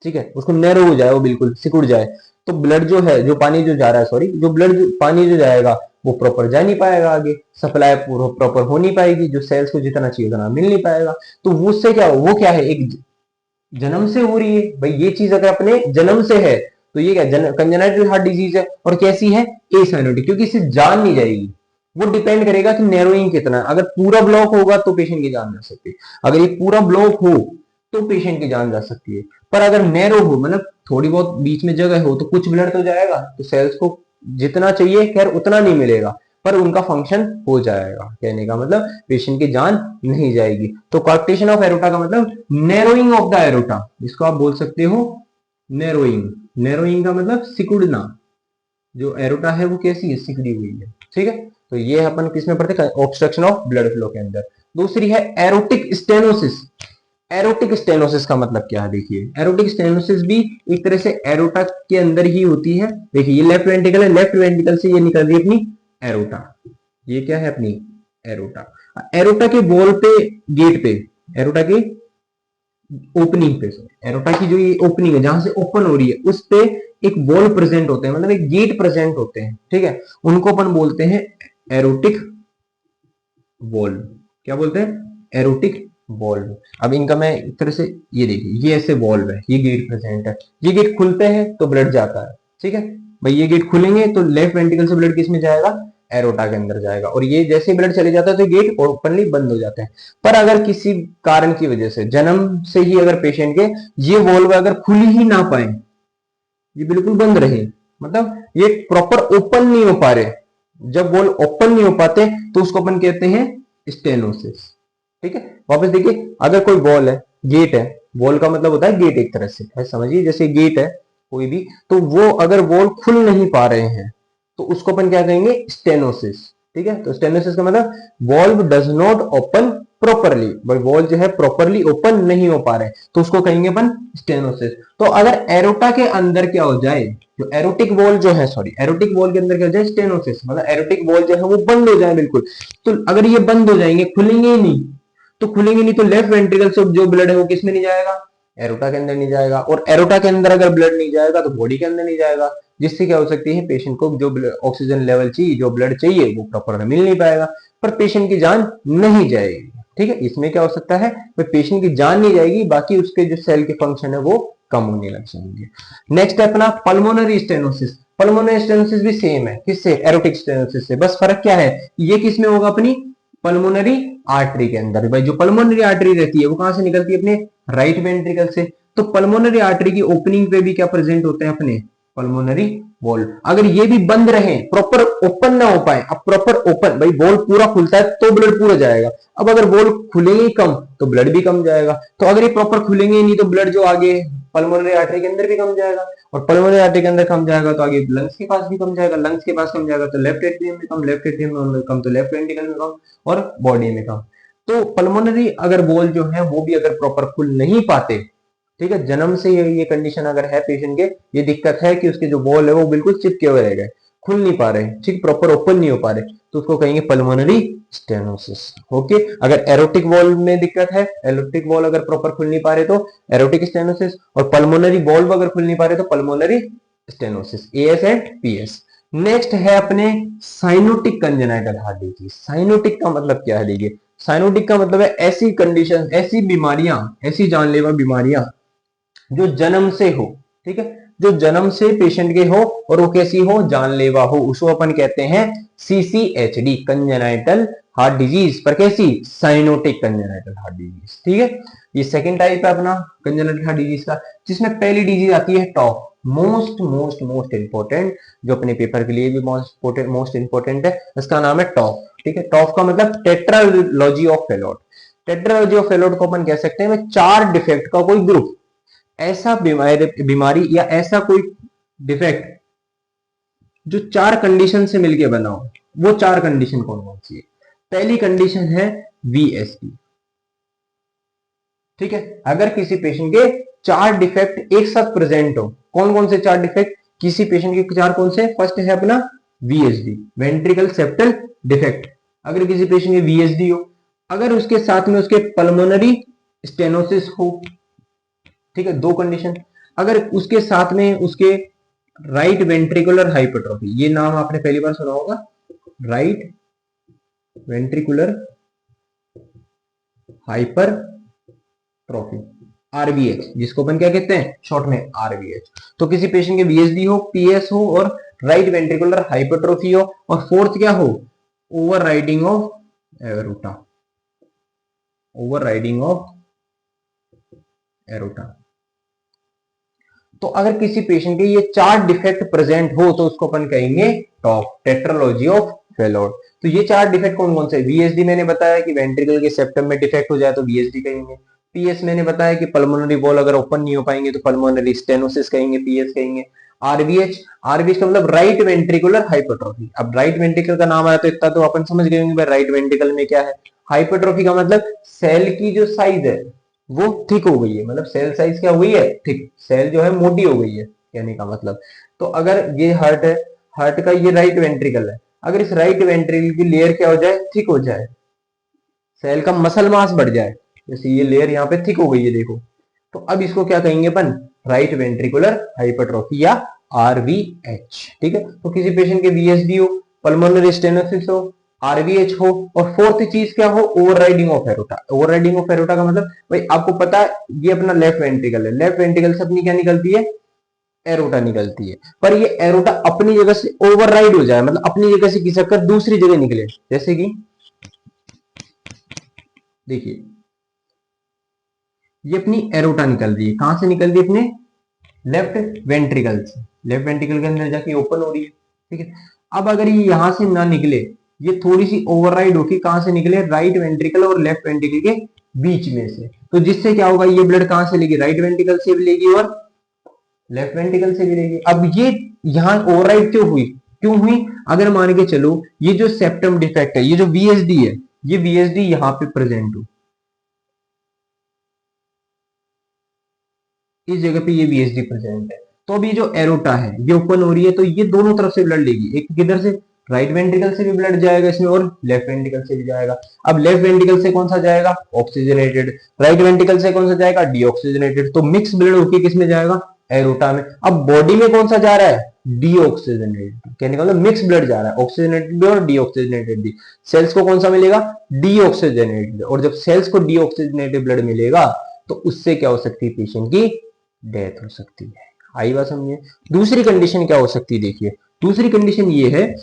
ठीक है, उसको नैरो हो जाए, वो बिल्कुल सिकुड़ जाए, तो ब्लड जो है, जो पानी जो जा रहा है, सॉरी, जो ब्लड पानी जो जाएगा वो प्रॉपर जा नहीं पाएगा, आगे सप्लाई प्रॉपर हो नहीं पाएगी, जो सेल्स को जितना चाहिए उतना मिल नहीं पाएगा। तो उससे क्या हो, वो क्या है, एक जन्म से हो रही है। भाई ये चीज अगर अपने जन्म से है तो ये क्या, कंजेनाइटल हार्ट डिजीज है, और कैसी है, एसाइनोटिक, क्योंकि इससे जान नहीं जाएगी। वो डिपेंड करेगा कि नैरोइंग कितना है। अगर पूरा ब्लॉक होगा तो पेशेंट की जान जा सकती है, अगर ये पूरा ब्लॉक हो तो पेशेंट की जान जा सकती है। पर अगर नैरो हो, मतलब थोड़ी बहुत बीच में जगह हो, तो कुछ ब्लड तो जाएगा, तो सेल्स को जितना चाहिए खैर उतना नहीं मिलेगा, पर उनका फंक्शन हो जाएगा। कहने का मतलब पेशेंट की जान नहीं जाएगी। तो कॉर्क्टेशन ऑफ एरोटा का मतलब नैरोइंग ऑफ द एरोटा, इसको आप बोल सकते हो नैरोइंग। नैरोइंग का मतलब सिकुड़ना, जो एरोटा है वो कैसी है, सिकुड़ी हुई है, ठीक है। तो ये अपन किसमें पढ़ते हैं, ऑब्स्ट्रक्शन ऑफ ब्लड फ्लो के अंदर। दूसरी है एरोटिक स्टेनोसिस। एरोटिक स्टेनोसिस का मतलब क्या है, देखिए एरोटिक स्टेनोसिस भी एक तरह से एरोटा के अंदर ही होती है। देखिए ये लेफ्ट वेंट्रिकल है, लेफ्ट वेंट्रिकल से ये निकल रही है अपनी एरोटा, ये क्या है अपनी एरोटा। एरोटा के वॉल पे, गेट पे, एरोटा के ओपनिंग पे, एरोटा की जो ये ओपनिंग है जहां से ओपन हो रही है, उस पे एक वॉल प्रेजेंट होते हैं, मतलब एक गेट प्रेजेंट होते हैं, ठीक है, उनको अपन बोलते हैं एरोटिक वॉल। क्या बोलते हैं, एरोटिक वॉल्व। अब इनका मैं एक तरह से, ये देखिए ये ऐसे वॉल्व है, ये गेट प्रेजेंट है, ये गेट खुलते हैं तो ब्लड जाता है, ठीक है। भाई ये गेट खुलेंगे तो लेफ्ट वेंट्रिकल से ब्लड किस में जाएगा, एरोटा के अंदर जाएगा, और ये जैसे ब्लड चले जाता है तो गेट ओपनली बंद हो जाते हैं। पर अगर किसी कारण की वजह से, जन्म से ही अगर पेशेंट के ये वॉल्व अगर खुली ही ना पाए, ये बिल्कुल बंद रहे, मतलब ये प्रॉपर ओपन नहीं हो पा रहे, जब वॉल्व ओपन नहीं हो पाते तो उसको अपन कहते हैं स्टेनोसिस, ठीक है। वापस देखिए, अगर कोई वॉल है, गेट है, वॉल का मतलब होता है गेट, एक तरह से समझिए जैसे गेट है कोई भी, तो वो अगर वॉल खुल नहीं पा रहे हैं तो उसको अपन क्या कहेंगे, स्टेनोसिस, ठीक है। तो स्टेनोसिस का मतलब valve does not open properly, भाई वॉल जो है प्रॉपरली ओपन नहीं हो पा रहे, तो उसको कहेंगे अपन स्टेनोसिस। तो अगर एरोटा के अंदर क्या हो जाए, जो एरोटिक वॉल जो है, सॉरी, एरोटिक वॉल के अंदर क्या हो जाए, स्टेनोसिस, मतलब एरोटिक वॉल जो है वो बंद हो जाए बिल्कुल। तो अगर ये बंद हो जाएंगे, खुलेंगे ही नहीं, तो खुलेंगे नहीं तो लेफ्ट वेंट्रिकल से जो ब्लड है वो किस में नहीं जाएगा, एरोटा के अंदर नहीं जाएगा, और एरोटा के अंदर अगर ब्लड नहीं जाएगा तो बॉडी के अंदर नहीं जाएगा, जिससे क्या हो सकती है, पेशेंट को जो ऑक्सीजन लेवल चाहिए, जो ब्लड चाहिए वो प्रॉपर मिल नहीं पाएगा, पर पेशेंट की जान नहीं जाएगी, ठीक है। इसमें क्या हो सकता है, पेशेंट की जान नहीं जाएगी, बाकी उसके जो सेल के फंक्शन है वो कम होने लग जाएंगे। नेक्स्ट है अपना पल्मोनरी स्टेनोसिस। पल्मोनरी स्टेनोसिस भी सेम है, किससे, एरोटिक स्टेनोसिस से, बस फर्क क्या है, ये किस में होगा, अपनी पल्मोनरी आर्टरी के अंदर। भाई जो पल्मोनरी आर्टरी रहती है वो कहां से निकलती है, अपने राइट वेंट्रिकल से। तो पल्मोनरी आर्टरी की ओपनिंग पे भी क्या प्रेजेंट होते हैं, अपने पल्मोनरी वॉल। अगर ये भी बंद रहे, प्रॉपर ओपन ना हो पाए, अब प्रॉपर ओपन, भाई वॉल पूरा खुलता है तो ब्लड पूरा जाएगा, अब अगर वॉल खुलेंगे कम तो ब्लड भी कम जाएगा। तो अगर ये प्रॉपर खुलेंगे नहीं तो ब्लड जो आगे पल्मोनरी आर्टरी के अंदर भी कम जाएगा, और पल्मोनरी आर्टरी के अंदर कम जाएगा तो आगे लंग्स के पास भी कम जाएगा, लंग्स के पास कम जाएगा तो लेफ्ट एट्रियम में कम, लेफ्ट एट्रियम में कम तो लेफ्ट वेंट्रिकल में कम, और बॉडी में कम। तो पल्मोनरी अगर वॉल जो है वो भी अगर प्रॉपर खुल नहीं पाते ठीक है, जन्म से ये कंडीशन अगर है पेशेंट के, ये दिक्कत है कि उसके जो वॉल है वो बिल्कुल चिपके हुए रह गए, खुल नहीं पा रहे, ठीक, प्रॉपर ओपन नहीं हो पा रहे, तो उसको कहेंगे पल्मोनरी स्टेनोसिस। ओके, अगर एरोटिक वॉल्व में दिक्कत है, एरोटिक वॉल्व अगर प्रॉपर खुल नहीं पा रहे तो एरोटिक स्टेनोसिस, और पल्मोनरी वॉल्व अगर खुल नहीं पा रहे तो pulmonary stenosis, as and PS. Next है अपने cyanotic congenital heart disease. Cyanotic का मतलब क्या है, देखिए साइनोटिक का मतलब है ऐसी कंडीशन, ऐसी बीमारियां, ऐसी जानलेवा बीमारियां जो जन्म से हो, ठीक है, जो जन्म से पेशेंट के हो और वो कैसी हो, जानलेवा हो, उसको अपन कहते हैं सीसीएचडी, कंजेनाइटल हार्ट डिजीज, पर कैसी, साइनोटिक कंजेनाइटल हार्ट डिजीज। ठीक है, ये सेकंड टाइप है अपना कंजेनाइटल हार्ट डिजीज का, जिसमें पहली डिजीज आती है top, most most most important, जो अपने पेपर के लिए भी मोस्ट इंपॉर्टेंट है, इसका नाम है टॉप। ठीक है, टॉप का मतलब tetralogy of Fallot. Tetralogy of Fallot को अपन कह सकते हैं चार डिफेक्ट का कोई ग्रुप, ऐसा बीमारी या ऐसा कोई डिफेक्ट जो चार कंडीशन से मिलके बना हो। वो चार कंडीशन कौन कौन सी है? पहली कंडीशन है वीएसडी। ठीक है, अगर किसी पेशेंट के चार डिफेक्ट एक साथ प्रेजेंट हो, कौन कौन से चार डिफेक्ट किसी पेशेंट के, चार कौन से? फर्स्ट है अपना वीएसडी, वेंट्रिकल सेप्टल डिफेक्ट। अगर किसी पेशेंट के वीएसडी हो, अगर उसके साथ में उसके पल्मोनरी स्टेनोसिस हो, ठीक है, दो कंडीशन, अगर उसके साथ में उसके राइट वेंट्रिकुलर हाइपरट्रोफी, ये नाम आपने पहली बार सुना होगा, राइट वेंट्रिकुलर हाइपरट्रोफी, आरवीएच, जिसको अपन क्या कहते हैं शॉर्ट में आरवीएच। तो किसी पेशेंट के वीएसडी हो, पीएस हो और राइट वेंट्रिकुलर हाइपरट्रोफी हो, और फोर्थ क्या हो, over riding of aorta, over riding of aorta. तो अगर किसी पेशेंट के ये चार डिफेक्ट प्रेजेंट हो तो उसको अपन कहेंगे टॉप, टेट्रालॉजी ऑफ फेलोट। तो ये चार डिफेक्ट कौन कौन से? वीएसडी मैंने बताया कि वेंट्रिकल के सेप्टम में डिफेक्ट हो जाए तो वीएसडी कहेंगे। पीएस मैंने बताया कि पल्मोनरी वॉल अगर ओपन नहीं हो पाएंगे तो पल्मोनरी स्टेनोसिस कहेंगे, पीएस कहेंगे। आरवीएच, आरवीएच का मतलब राइट वेंट्रिकुलर हाइपरट्रोफी। अब राइट वेंट्रिकल का नाम आया तो इतना तो अपन समझ गए होंगे भाई राइट वेंट्रिकल में क्या है। हाइपरट्रोफी का मतलब सेल की जो साइज है वो थिक हो गई है, मतलब सेल साइज क्या हुई है, थिक, सेल जो है मोटी हो गई है कहने का मतलब। तो अगर ये हार्ट है, हार्ट का ये राइट वेंट्रिकल है, अगर इस राइट वेंट्रिकल की लेयर क्या हो जाए, थिक हो जाए, सेल का मसल मास बढ़ जाए, जैसे ये लेयर यहाँ पे थिक हो गई है देखो, तो अब इसको क्या कहेंगे अपन, राइट वेंट्रिकुलर हाइपरट्रोफी या आरवीएच। ठीक है, तो किसी पेशेंट के वीएसडी हो, पल्मोनरी स्टेनोसिस हो, आरवीएच हो, और फोर्थ चीज क्या हो, overriding of aorta. Overriding of aorta का मतलब भाई आपको पता है ये अपना लेफ्ट वेंट्रिकल है, लेफ्ट वेंट्रिकल से अपनी क्या निकलती है, एरोटा निकलती है, पर ये एरोटा अपनी जगह से ओवरराइड हो जाए, मतलब अपनी जगह से खिसक कर दूसरी जगह निकले, जैसे कि देखिए ये अपनी एरोटा निकल रही है, कहां से निकल रही है, अपने लेफ्ट वेंट्रिकल से, लेफ्ट वेंट्रिकल के अंदर जाके ओपन हो रही है। ठीक है, अब अगर ये यहां से ना निकले, ये थोड़ी सी ओवरराइड होके कहां से निकले, राइट वेंट्रिकल और लेफ्ट वेंट्रिकल के बीच में से, तो जिससे क्या होगा, ये ब्लड कहां से लेगी, राइट वेंट्रिकल से भी लेगी और लेफ्ट वेंट्रिकल से भी लेगी। अब ये यहां ओवरराइड क्यों हुई, क्यों हुई, अगर मान के चलो ये जो सेप्टम डिफेक्ट है, ये जो वीएसडी है, ये वीएसडी यहां पे प्रेजेंट हो, इस जगह पे ये वीएसडी प्रेजेंट है, तो अभी जो एरोटा है ये ओपन हो रही है, तो ये दोनों तरफ से ब्लड लेगी, एक किधर से, राइट वेंट्रिकल से भी ब्लड जाएगा इसमें और लेफ्ट वेंट्रिकल से भी जाएगा। अब लेफ्ट वेंट्रिकल से कौन सा जाएगा, ऑक्सीजनेटेड, राइट वेंट्रिकल से कौन सा जाएगा, डीऑक्सीजनेटेड, तो मिक्स ब्लड होके किसमें जाएगा, एरोटा में। अब बॉडी में कौन सा जा रहा है, डीऑक्सीजनेटेड, कहने का मतलब मिक्स ब्लड जा रहा है, ऑक्सीजनेटेड भी और डीऑक्सीजनेटेड भी। सेल्स को कौन सा मिलेगा, डीऑक्सीजनेटेड, और जब सेल्स को डीऑक्सीजनेटेड ब्लड मिलेगा तो उससे क्या हो सकती है, पेशेंट की डेथ हो सकती है। आई बात समझिए। दूसरी कंडीशन क्या हो सकती है, देखिए दूसरी कंडीशन ये है,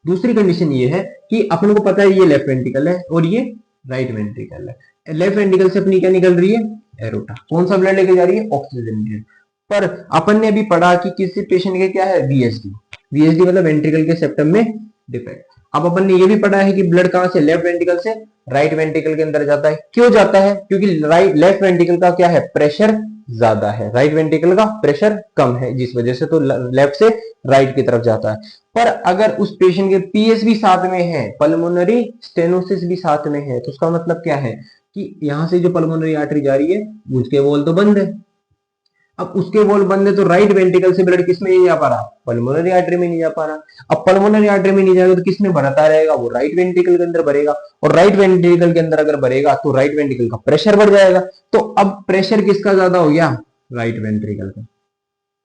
दूसरी कंडीशन ये है कि अपन को पता है ये लेफ्ट वेंट्रिकल है और ये राइट वेंट्रिकल है, लेफ्ट वेंट्रिकल से अपनी क्या निकल रही है, एरोटा, कौन सा ब्लड लेके जा रही है, ऑक्सीजन। पर अपन ने अभी पढ़ा कि किसी पेशेंट के क्या है, वीएसडी, वीएसडी मतलब वेंट्रिकल के सेप्टम में डिफेक्ट। अब अपन ने ये भी पढ़ा है कि ब्लड कहां से, लेफ्ट वेंट्रिकल से राइट वेंट्रिकल के अंदर जाता है, क्यों जाता है, क्योंकि राइट लेफ्ट वेंट्रिकल का क्या है, प्रेशर ज्यादा है, राइट वेंट्रिकल का प्रेशर कम है, जिस वजह से तो लेफ्ट से राइट की तरफ जाता है। पर अगर उस पेशेंट के पीएस भी साथ में है, पल्मोनरी स्टेनोसिस भी साथ में है, तो उसका मतलब क्या है, कि यहां से जो पल्मोनरी आर्टरी जा रही है उसके वॉल तो बंद है। अब उसके वॉल बंद है तो राइट वेंट्रिकल से ब्लड किस में नहीं जा पा रहा, पल्मोनरी आर्टरी में नहीं जा पा रहा। अब पल्मोनरी आर्टरी में नहीं जाएगा तो किस में भरता रहेगा, वो राइट वेंट्रिकल के अंदर भरेगा। और राइट वेंट्रिकल के अंदर अगर भरेगा तो राइट वेंट्रिकल का प्रेशर बढ़ जाएगा। तो अब प्रेशर किसका ज्यादा हो गया, राइट वेंट्रिकल का।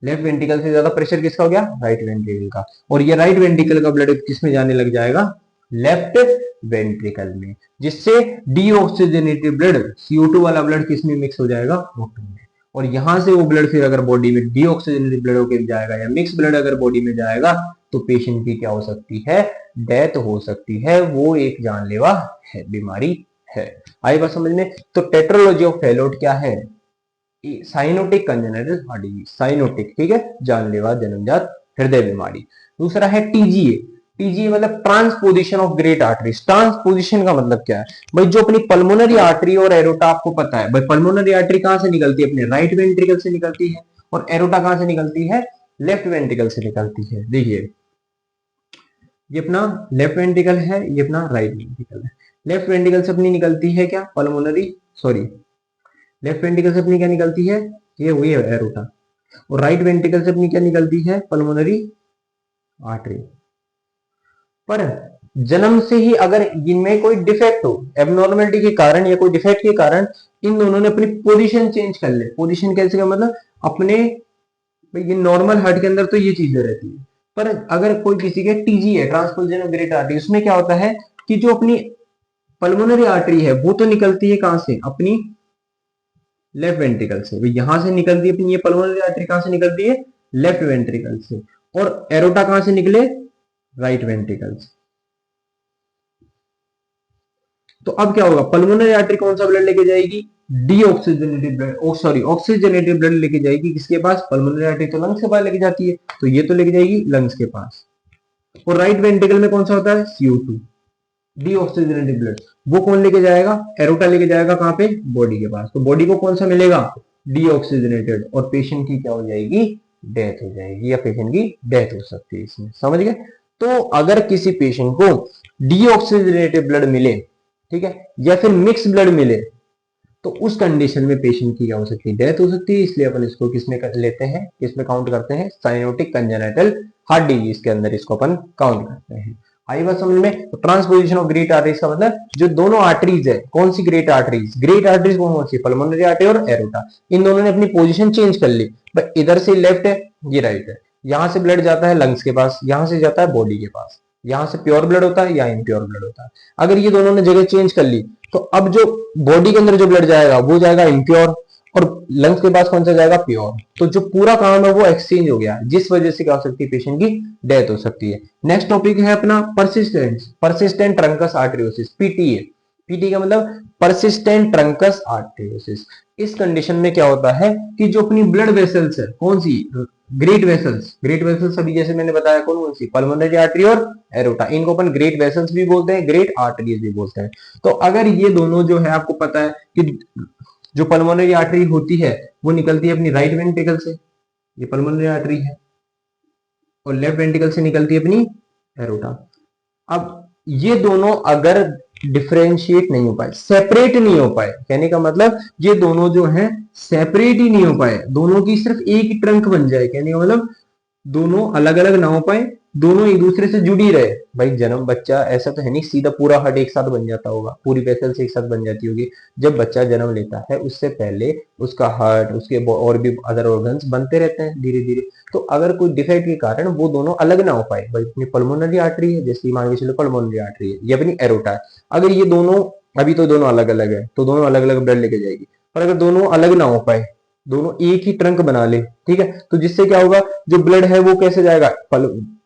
लेफ्ट वेंट्रिकल से ज्यादा प्रेशर किसका हो गया, राइट वेंट्रिकल का। और ये राइट वेंट्रिकल का ब्लड किस में जाने लग जाएगा, लेफ्ट वेंट्रिकल में, जिससे डीऑक्सीजनेटेड ब्लड CO2 वाला ब्लड किस में मिक्स हो जाएगा, O2 में। और यहां से वो ब्लड फिर अगर बॉडी में डीऑक्सीजनेटेड ब्लड होकर जाएगा या मिक्स ब्लड अगर बॉडी में जाएगा तो पेशेंट की क्या हो सकती है, डेथ हो सकती है। वो एक जानलेवा है, बीमारी है। आई बात समझ में। तो टेट्रोलॉजी ऑफ फैलोट क्या है, cyanotic congenital heart disease, cyanotic, ठीक है, जानलेवा जन्मजात हृदय बीमारी। दूसरा है टीजीए। टीजीए मतलब transposition of great arteries. Transposition का मतलब क्या है भाई, जो अपनी पल्मोनरी आर्टरी और एरोटा आपको पता है भाई, पल्मोनरी आर्टरी कहां से निकलती है, अपने राइट वेंट्रिकल से निकलती है, और एरोटा कहां से निकलती है, लेफ्ट वेंट्रिकल से निकलती है। देखिए ये अपना लेफ्ट वेंट्रिकल है, ये अपना राइट वेंट्रिकल है। लेफ्ट वेंट्रिकल से अपनी निकलती है क्या, पल्मोनरी, सॉरी, लेफ्ट वेंट्रिकल से अपनी क्या निकलती है, ये हुई है एरोटा। और राइट वेंट्रिकल से अपनी क्या निकलती है, पल्मोनरी आर्टरी। पर जन्म से ही अगर इनमें कोई डिफेक्ट हो, एबनॉर्मलिटी के कारण या कोई डिफेक्ट के कारण इन दोनों ने अपनी पोजीशन चेंज कर ले। पोजीशन कैसे का मतलब अपने, ये नॉर्मल हार्ट के अंदर तो ये चीजें रहती है, पर अगर कोई किसी के टीजी है, ट्रांसपोजिशन ऑफ ग्रेट आर्टरी, उसमें क्या होता है कि जो अपनी पल्मोनरी आर्टरी है वो तो निकलती है कहां से, अपनी लेफ्ट वेंट्रिकल से। यहां से निकलती है अपनी ये पल्मोनरी आर्टरी, कहां से निकलती है, लेफ्ट वेंट्रिकल से। और एरोटा कहां से निकले, राइट वेंट्रिकल से। तो अब क्या होगा, पल्मोनरी आर्टरी कौन सा ब्लड लेके जाएगी, deoxygenated blood, sorry oxygenated blood लेके जाएगी किसके पास, पल्मोनरी आर्टरी तो लंग्स के पास लेके जाती है, तो ये तो लेके जाएगी लंग्स के पास। और राइट वेंट्रिकल में कौन सा होता है, CO2, डीऑक्सीजनेटेड ब्लड, वो कौन लेके जाएगा, एरोटा लेके जाएगा कहां पे, बॉडी के पास। तो बॉडी को कौन सा मिलेगा, डीऑक्सीजनेटेड, और पेशेंट की क्या हो जाएगी, डेथ हो जाएगी, या पेशेंट की डेथ हो सकती है इसमें, समझ गए। तो अगर किसी पेशेंट को डीऑक्सीजनेटेड ब्लड मिले, ठीक है, या फिर मिक्स ब्लड मिले, तो उस कंडीशन में पेशेंट की क्या हो सकती है, डेथ हो सकती है। इसलिए अपन इसको किसमें लेते हैं, किसमें काउंट करते हैं, साइनोटिक कंजेनिटल हार्ट डिजीज के अंदर इसको अपन काउंट करते हैं। आई बात समझ में। तो ट्रांसपोजिशन ऑफ ग्रेट आर्टरीज का मतलब जो दोनों आर्टरीज है, कौन सी ग्रेट आर्टरीज, ग्रेट आर्टरीज कौन सी, पल्मोनरी आर्टरी और एरोटा, इन दोनों ने अपनी पोजीशन चेंज कर ली। इधर से लेफ्ट है, ये राइट है, यहां से ब्लड जाता है लंग्स के पास, यहां से जाता है बॉडी के पास, यहां से प्योर ब्लड होता है या इम्प्योर ब्लड होता है। अगर ये दोनों ने जगह चेंज कर ली तो अब जो बॉडी के अंदर जो ब्लड जाएगा वो जाएगा इम्प्योर, और लंग्स के पास कौन सा जाएगा, प्योर। तो जो पूरा काम है वो एक्सचेंज हो गया, जिस वजह से क्या हो सकती है, पेशेंट की डेथ हो सकती है। नेक्स्ट टॉपिक है अपना परसिस्टेंट ट्रंकस आर्टरियोसिस, पीटीए। पीटी का मतलब परसिस्टेंट ट्रंकस आर्टरियोसिस। इस कंडीशन में क्या होता है कि जो अपनी ब्लड वेसल्स है, कौन सी, ग्रेट वेसल्स, ग्रेट वेसल्स अभी जैसे मैंने बताया कौन कौन सी, पल्मोनरी आर्टरी और एरोटा, इनको अपन ग्रेट वेसल्स भी बोलते हैं, ग्रेट आर्टरीज भी बोलते हैं। तो अगर ये दोनों जो है, आपको पता है कि जो पल्मोनरी आर्टरी होती है वो निकलती है अपनी राइट वेंट्रिकल से, ये पल्मोनरी आर्टरी है, और लेफ्ट वेंट्रिकल से निकलती है अपनी एरोटा। अब ये दोनों अगर डिफरेंशिएट नहीं हो पाए, सेपरेट नहीं हो पाए, कहने का मतलब ये दोनों जो हैं सेपरेट ही नहीं हो पाए, दोनों की सिर्फ एक ही ट्रंक बन जाए, कहने का मतलब दोनों अलग अलग ना हो पाए, दोनों एक दूसरे से जुड़ी रहे। भाई जन्म बच्चा ऐसा तो है नहीं सीधा पूरा हार्ट एक साथ बन जाता होगा, पूरी वेसल्स एक साथ बन जाती होगी। जब बच्चा जन्म लेता है उससे पहले उसका हार्ट, उसके और भी अदर ऑर्गन्स बनते रहते हैं धीरे धीरे। तो अगर कोई डिफेक्ट के कारण वो दोनों अलग ना हो पाए, भाई अपनी पल्मोनरी आर्टरी है, जैसे मान के चलो पल्मोनरी आर्टरी है, ये अपनी एरोटा है, अगर ये दोनों, अभी तो दोनों अलग अलग है तो दोनों अलग अलग ब्लड लेके जाएगी, पर अगर दोनों अलग ना हो पाए, दोनों एक ही ट्रंक बना ले, ठीक है, तो जिससे क्या होगा, जो ब्लड है वो कैसे जाएगा,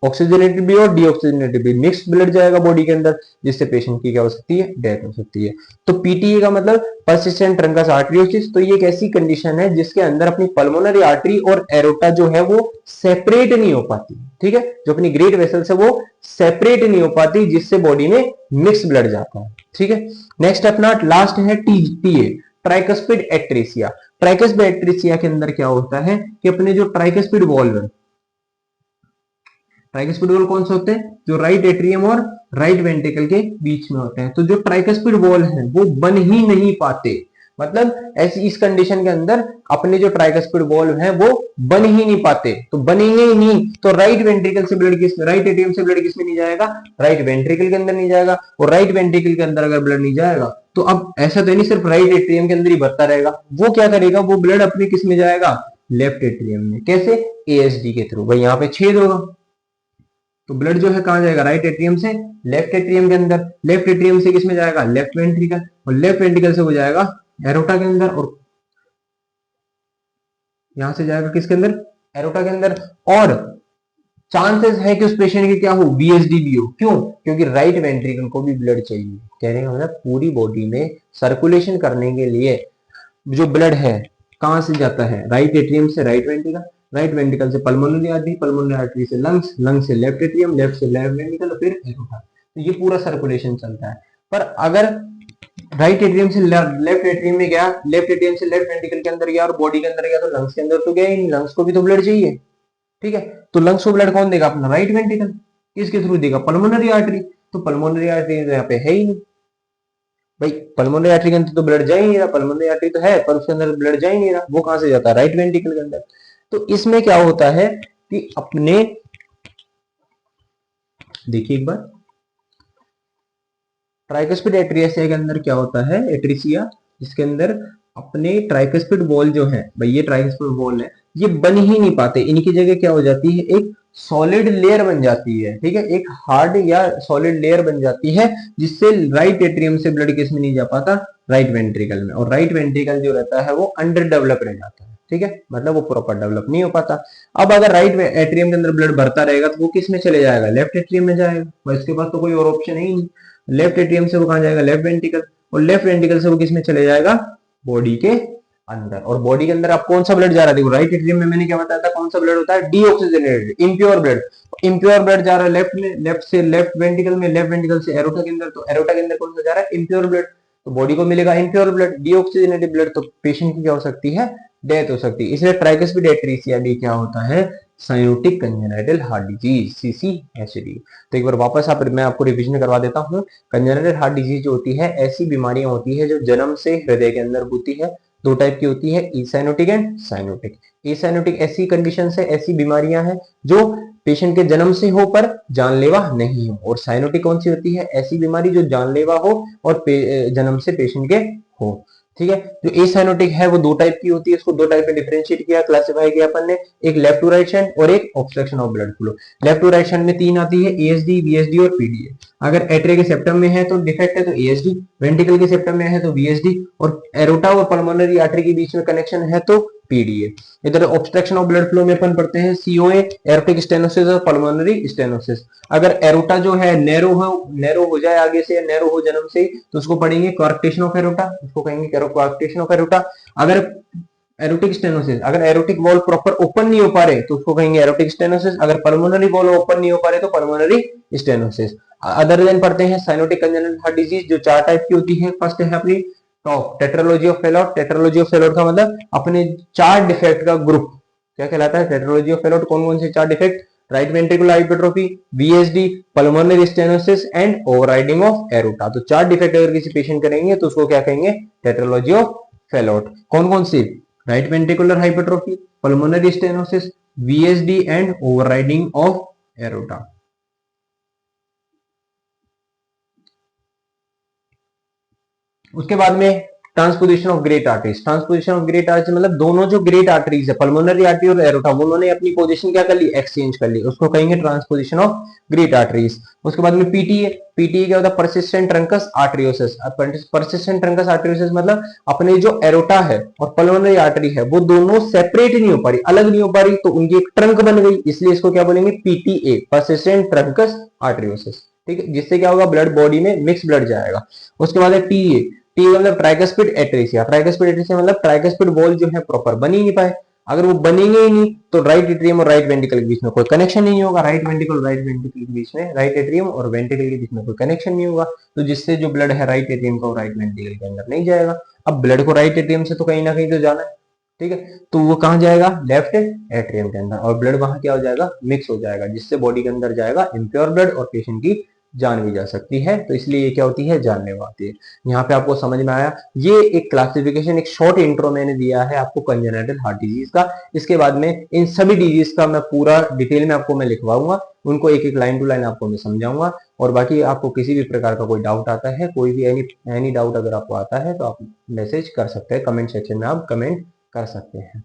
ऑक्सीजनेटेड भी और डीऑक्सीजनेटेड भी, मिक्स ब्लड जाएगा बॉडी के अंदर, जिससे पेशेंट की क्या हो सकती है, डेथ हो सकती है। तो पीटीए का मतलब परसिस्टेंट ट्रंकस आर्टरियोसिस। तो ये एक ऐसी कंडीशन है जिसके अंदर अपनी पल्मोनरी आर्टरी और एरोटा जो है वो सेपरेट नहीं हो पाती, ठीक है, जो अपनी ग्रेट वेसल्स है वो सेपरेट नहीं हो पाती, जिससे बॉडी में मिक्स ब्लड जाता है, ठीक है। नेक्स्ट अपना लास्ट है TA, tricuspid atresia. Tricuspid atresia के अंदर क्या होता है कि अपने जो ट्राइकस्पिड वॉल्व है, ट्राइकस्पिड वॉल कौन से होते हैं? जो राइट एट्रियम और राइट वेंट्रिकल के बीच में होते हैं। तो जो ट्राइकस्पिड वॉल है वो बन ही नहीं पाते, मतलब ऐसी इस कंडीशन के अंदर अपने जो ट्राइकस्पिड वॉल्व है वो बन ही नहीं पाते। तो बनेंगे ही नहीं तो राइट वेंट्रिकल से ब्लड किस, राइट एट्रियम से ब्लड किस में नहीं जाएगा? राइट वेंट्रिकल के अंदर नहीं जाएगा। और राइट वेंट्रिकल के अंदर अगर ब्लड नहीं जाएगा तो अब ऐसा तो नहीं सिर्फ राइट एट्रियम के अंदर ही भरता रहेगा, वो क्या करेगा? वो ब्लड अपने किस में जाएगा? लेफ्ट एट्रियम में। कैसे? एएसडी के थ्रू। भाई यहाँ पे छेद होगा तो ब्लड जो है कहां जाएगा? राइट एट्रियम से लेफ्ट एट्रियम के अंदर। लेफ्ट एट्रियम से किसमें जाएगा? Left ventricle. और लेफ्ट वेंट्रिकल से वो जाएगा एरोटा के अंदर, और यहां से जाएगा किसके अंदर? एरोटा के अंदर। और चांसेस है कि उस पेशेंट की क्या हो? बीएसडी भी हो। क्यों? क्योंकि राइट वेंट्रिकल को भी ब्लड चाहिए। कहने का मतलब पूरी बॉडी में सर्कुलेशन करने के लिए जो ब्लड है कहां से जाता है? राइट एट्रियम से राइट वेंट्रिकल, राइट वेंट्रिकल से पल्मोनरी आर्टरी, पल्मोनरी आर्टरी से लंग्स, लंग्स से लेफ्ट एट्रियम, लेफ्ट से लेफ्ट वेंट्रिकल और फिर एरोटा। तो ये पूरा सर्कुलेशन चलता है। पर अगर राइट एट्रियम से लेफ्ट एट्रियम में गया, लेफ्ट एट्रियम से लेफ्ट वेंट्रिकल के अंदर गया और बॉडी के अंदर गया, तो लंग्स के अंदर तो गया ही नहीं, लंग्स को भी तो ब्लड चाहिए। ठीक है, तो लंग्स को ब्लड कौन देगा? अपना राइट वेंट्रिकल। किसके थ्रू देगा? Pulmonary artery. तो पल्मोनरी आर्टरी तो यहाँ पे है ही नहीं भाई, पल्मोनरी आर्टरी के अंदर तो ब्लड जा ही नहीं रहा। पल्मोनरी आर्टरी तो है पर उसके अंदर ब्लड जा ही नहीं रहा, वो कहां से जाता है? राइट वेंट्रिकल के अंदर। तो इसमें क्या होता है कि अपने, देखिए एक बार, ट्राइकस्पिड एट्रियसिया के अंदर क्या होता है? एट्रिसिया, इसके अंदर अपने ट्राइकस्पिड वॉल जो है, भाई ये ट्राइकस्पिड वॉल है, ये बन ही नहीं पाते। इनकी जगह क्या हो जाती है? एक सॉलिड लेयर बन जाती है। ठीक है, एक हार्ड या सॉलिड लेयर बन जाती है, जिससे राइट एट्रियम से ब्लड किस में नहीं जा पाता? राइट वेंट्रिकल में। और राइट वेंट्रिकल जो रहता है वो अंडर डेवलप रह जाता है। ठीक है, मतलब वो प्रॉपर डेवलप नहीं हो पाता। अब अगर राइट एट्रियम के अंदर ब्लड भरता रहेगा तो वो किस में चले जाएगा? लेफ्ट एट्रियम में जाएगा। इसके पास तो कोई और ऑप्शन ही नहीं। लेफ्ट एट्रियम से वो कहां जाएगा? Left ventricle. और लेफ्ट वेंट्रिकल से वो किस में चले जाएगा? बॉडी के अंदर। और बॉडी के अंदर आप कौन सा ब्लड जा रहा है? देखो राइट एट्रियम में मैंने क्या बताया था, कौन सा ब्लड होता है? Deoxygenated impure blood. Impure blood जा रहा है लेफ्ट में, लेफ्ट से लेफ्ट वेंट्रिकल में, लेफ्ट वेंट्रिकल से एरोटा के अंदर। तो एरोटा के अंदर कौन सा जा रहा है? Impure blood. तो बॉडी को मिलेगा इम्प्योर ब्लड, डीऑक्सीजनेटेड ब्लड। तो पेशेंट की क्या हो सकती है? डेथ हो सकती है। इसलिए ट्राइकस्पिड एट्रिसिया भी क्या होता है? Cyanotic congenital heart disease, CCHD. तो एक बार वापस मैं आपको रिवीजन करवा देता हूँ। कंजेनाइटल हार्ट डिजीज जो होती है, ऐसी बीमारियां होती है जो जन्म से हृदय के अंदर होती है। दो टाइप की होती है, ईसाइनोटिक एंड साइनोटिक। ईसाइनोटिक ऐसी कंडीशन है, ऐसी बीमारियां हैं जो पेशेंट के जन्म से हो पर जानलेवा नहीं हो। और साइनोटिक कौन सी होती है? ऐसी बीमारी जो जानलेवा हो और जन्म से पेशेंट के हो। ठीक है, जो एसाइनोटिक है वो दो टाइप की होती है। इसको दो टाइप में डिफरेंशिएट किया, क्लासिफाई किया अपन ने, एक लेफ्ट टू राइट हैंड और एक obstruction of blood flow. Left to right hand में तीन आती है, एएसडी, वीएसडी और पीडीए। अगर एट्रिया के सेप्टम में है तो डिफेक्ट है तो एएसडी, वेंट्रिकल के सेप्टम में है तो वीएसडी, और एरोटा और पल्मोनरी आर्टरी के बीच में कनेक्शन है तो पीडीए। इधर ऑब्स्ट्रक्शन ऑफ ब्लड फ्लो में अपन पढ़ते हैं सीओए, एरोटिक स्टेनोसिस और पल्मोनरी स्टेनोसिस। अगर एरोटा जो है नैरो हो जाए आगे से, या नैरो हो जन्म से ही, तो उसको पढ़ेंगे कोआर्क्टेशन ऑफ एरोटा, उसको कहेंगे कोआर्क्टेशन ऑफ एरोटा। अगर एरोटिक स्टेनोसिस, अगर एरोटिक वॉल प्रॉपर ओपन नहीं हो पा रहे तो उसको कहेंगे एरोटिक स्टेनोसिस। अगर पल्मोनरी वॉल ओपन नहीं हो पा रहे तो पल्मोनरी स्टेनोसिस। अदर देन पढ़ते हैं साइनोटिक कंजेनिटल हार्ट डिजीज, जो चार टाइप की होती है। फर्स्ट है अपनी top, tetralogy of Fallot. Tetralogy of Fallot का मतलब अपने चार डिफेक्ट का ग्रुप क्या कहलाता है? Tetralogy of Fallot. कौन कौन से चार defect? Right ventricular hypertrophy, VSD, pulmonary stenosis and overriding of aorta. तो चार डिफेक्ट अगर किसी पेशेंट करेंगे तो उसको क्या कहेंगे? Tetralogy of Fallot. कौन कौन सी? Right ventricular hypertrophy, pulmonary stenosis, VSD and overriding of aorta. उसके बाद में transposition of great arteries. Transposition of great arteries मतलब दोनों जो ग्रेट आर्टरीज है, पल्मोनरी आर्टरी और एरोटा, उन्होंने अपनी पोजीशन क्या कर ली? एक्सचेंज कर ली। उसको कहेंगे ट्रांसपोजिशन ऑफ ग्रेट आर्टरीज। उसके बाद में पीटीए। पीटीए क्या होता है? Persistent trunks आर्टरियोसिस। परसिस्टेंट ट्रंकस आर्टरियोसिस मतलब अपने जो एरोटा है और पल्मोनरी आर्टरी है वो दोनों सेपरेट नहीं हो पा रही, अलग नहीं हो पा रही, तो उनकी एक ट्रंक बन गई, इसलिए इसको क्या बोलेंगे? PTA, persistent trunks आर्टरियोसिस। ठीक है, जिससे क्या होगा? ब्लड बॉडी में मिक्स ब्लड जाएगा। उसके बाद है टीए। टी मतलब ट्राइकस्पिड एट्रिसिया। ट्राइकस्पिड एट्रिसिया मतलब ट्राइकस्पिड वॉल जो है प्रॉपर बन ही नहीं पाए। अगर वो बनेंगे ही नहीं तो राइट एट्रियम और राइट वेंट्रिकल के बीच में कोई कनेक्शन नहीं होगा। राइट वेंट्रिकल के बीच में, राइट एट्रियम और वेंट्रिकल के बीच में कोई कनेक्शन नहीं होगा, तो जिससे जो ब्लड है राइट एट्रियम का राइट वेंट्रिकल के अंदर नहीं जाएगा। अब ब्लड को राइट एट्रियम से तो कहीं ना कहीं तो जाना है। ठीक है, तो वो कहाँ जाएगा, लेफ्ट एट्रियम के अंदर, और ब्लड वहां क्या हो जाएगा, मिक्स हो जाएगा, जिससे बॉडी के अंदर जाएगा इम्प्योर ब्लड और पेशेंट की जान भी जा सकती है। तो इसलिए ये क्या होती है, जानलेवा होती है। यहाँ पे आपको समझ में आया, ये एक क्लासिफिकेशन, एक शॉर्ट इंट्रो मैंने दिया है आपको कंजेनिटल हार्ट डिजीज का। इसके बाद में इन सभी डिजीज का मैं पूरा डिटेल में आपको मैं लिखवाऊंगा, उनको एक एक लाइन टू लाइन आपको मैं समझाऊंगा। और बाकी आपको किसी भी प्रकार का कोई डाउट आता है, कोई भी एनी डाउट अगर आपको आता है तो आप मैसेज कर सकते हैं, कमेंट सेक्शन में आप कमेंट कर सकते हैं।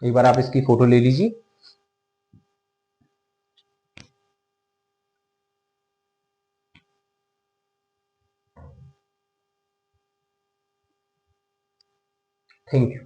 एक बार आप इसकी फोटो ले लीजिए। Thank you.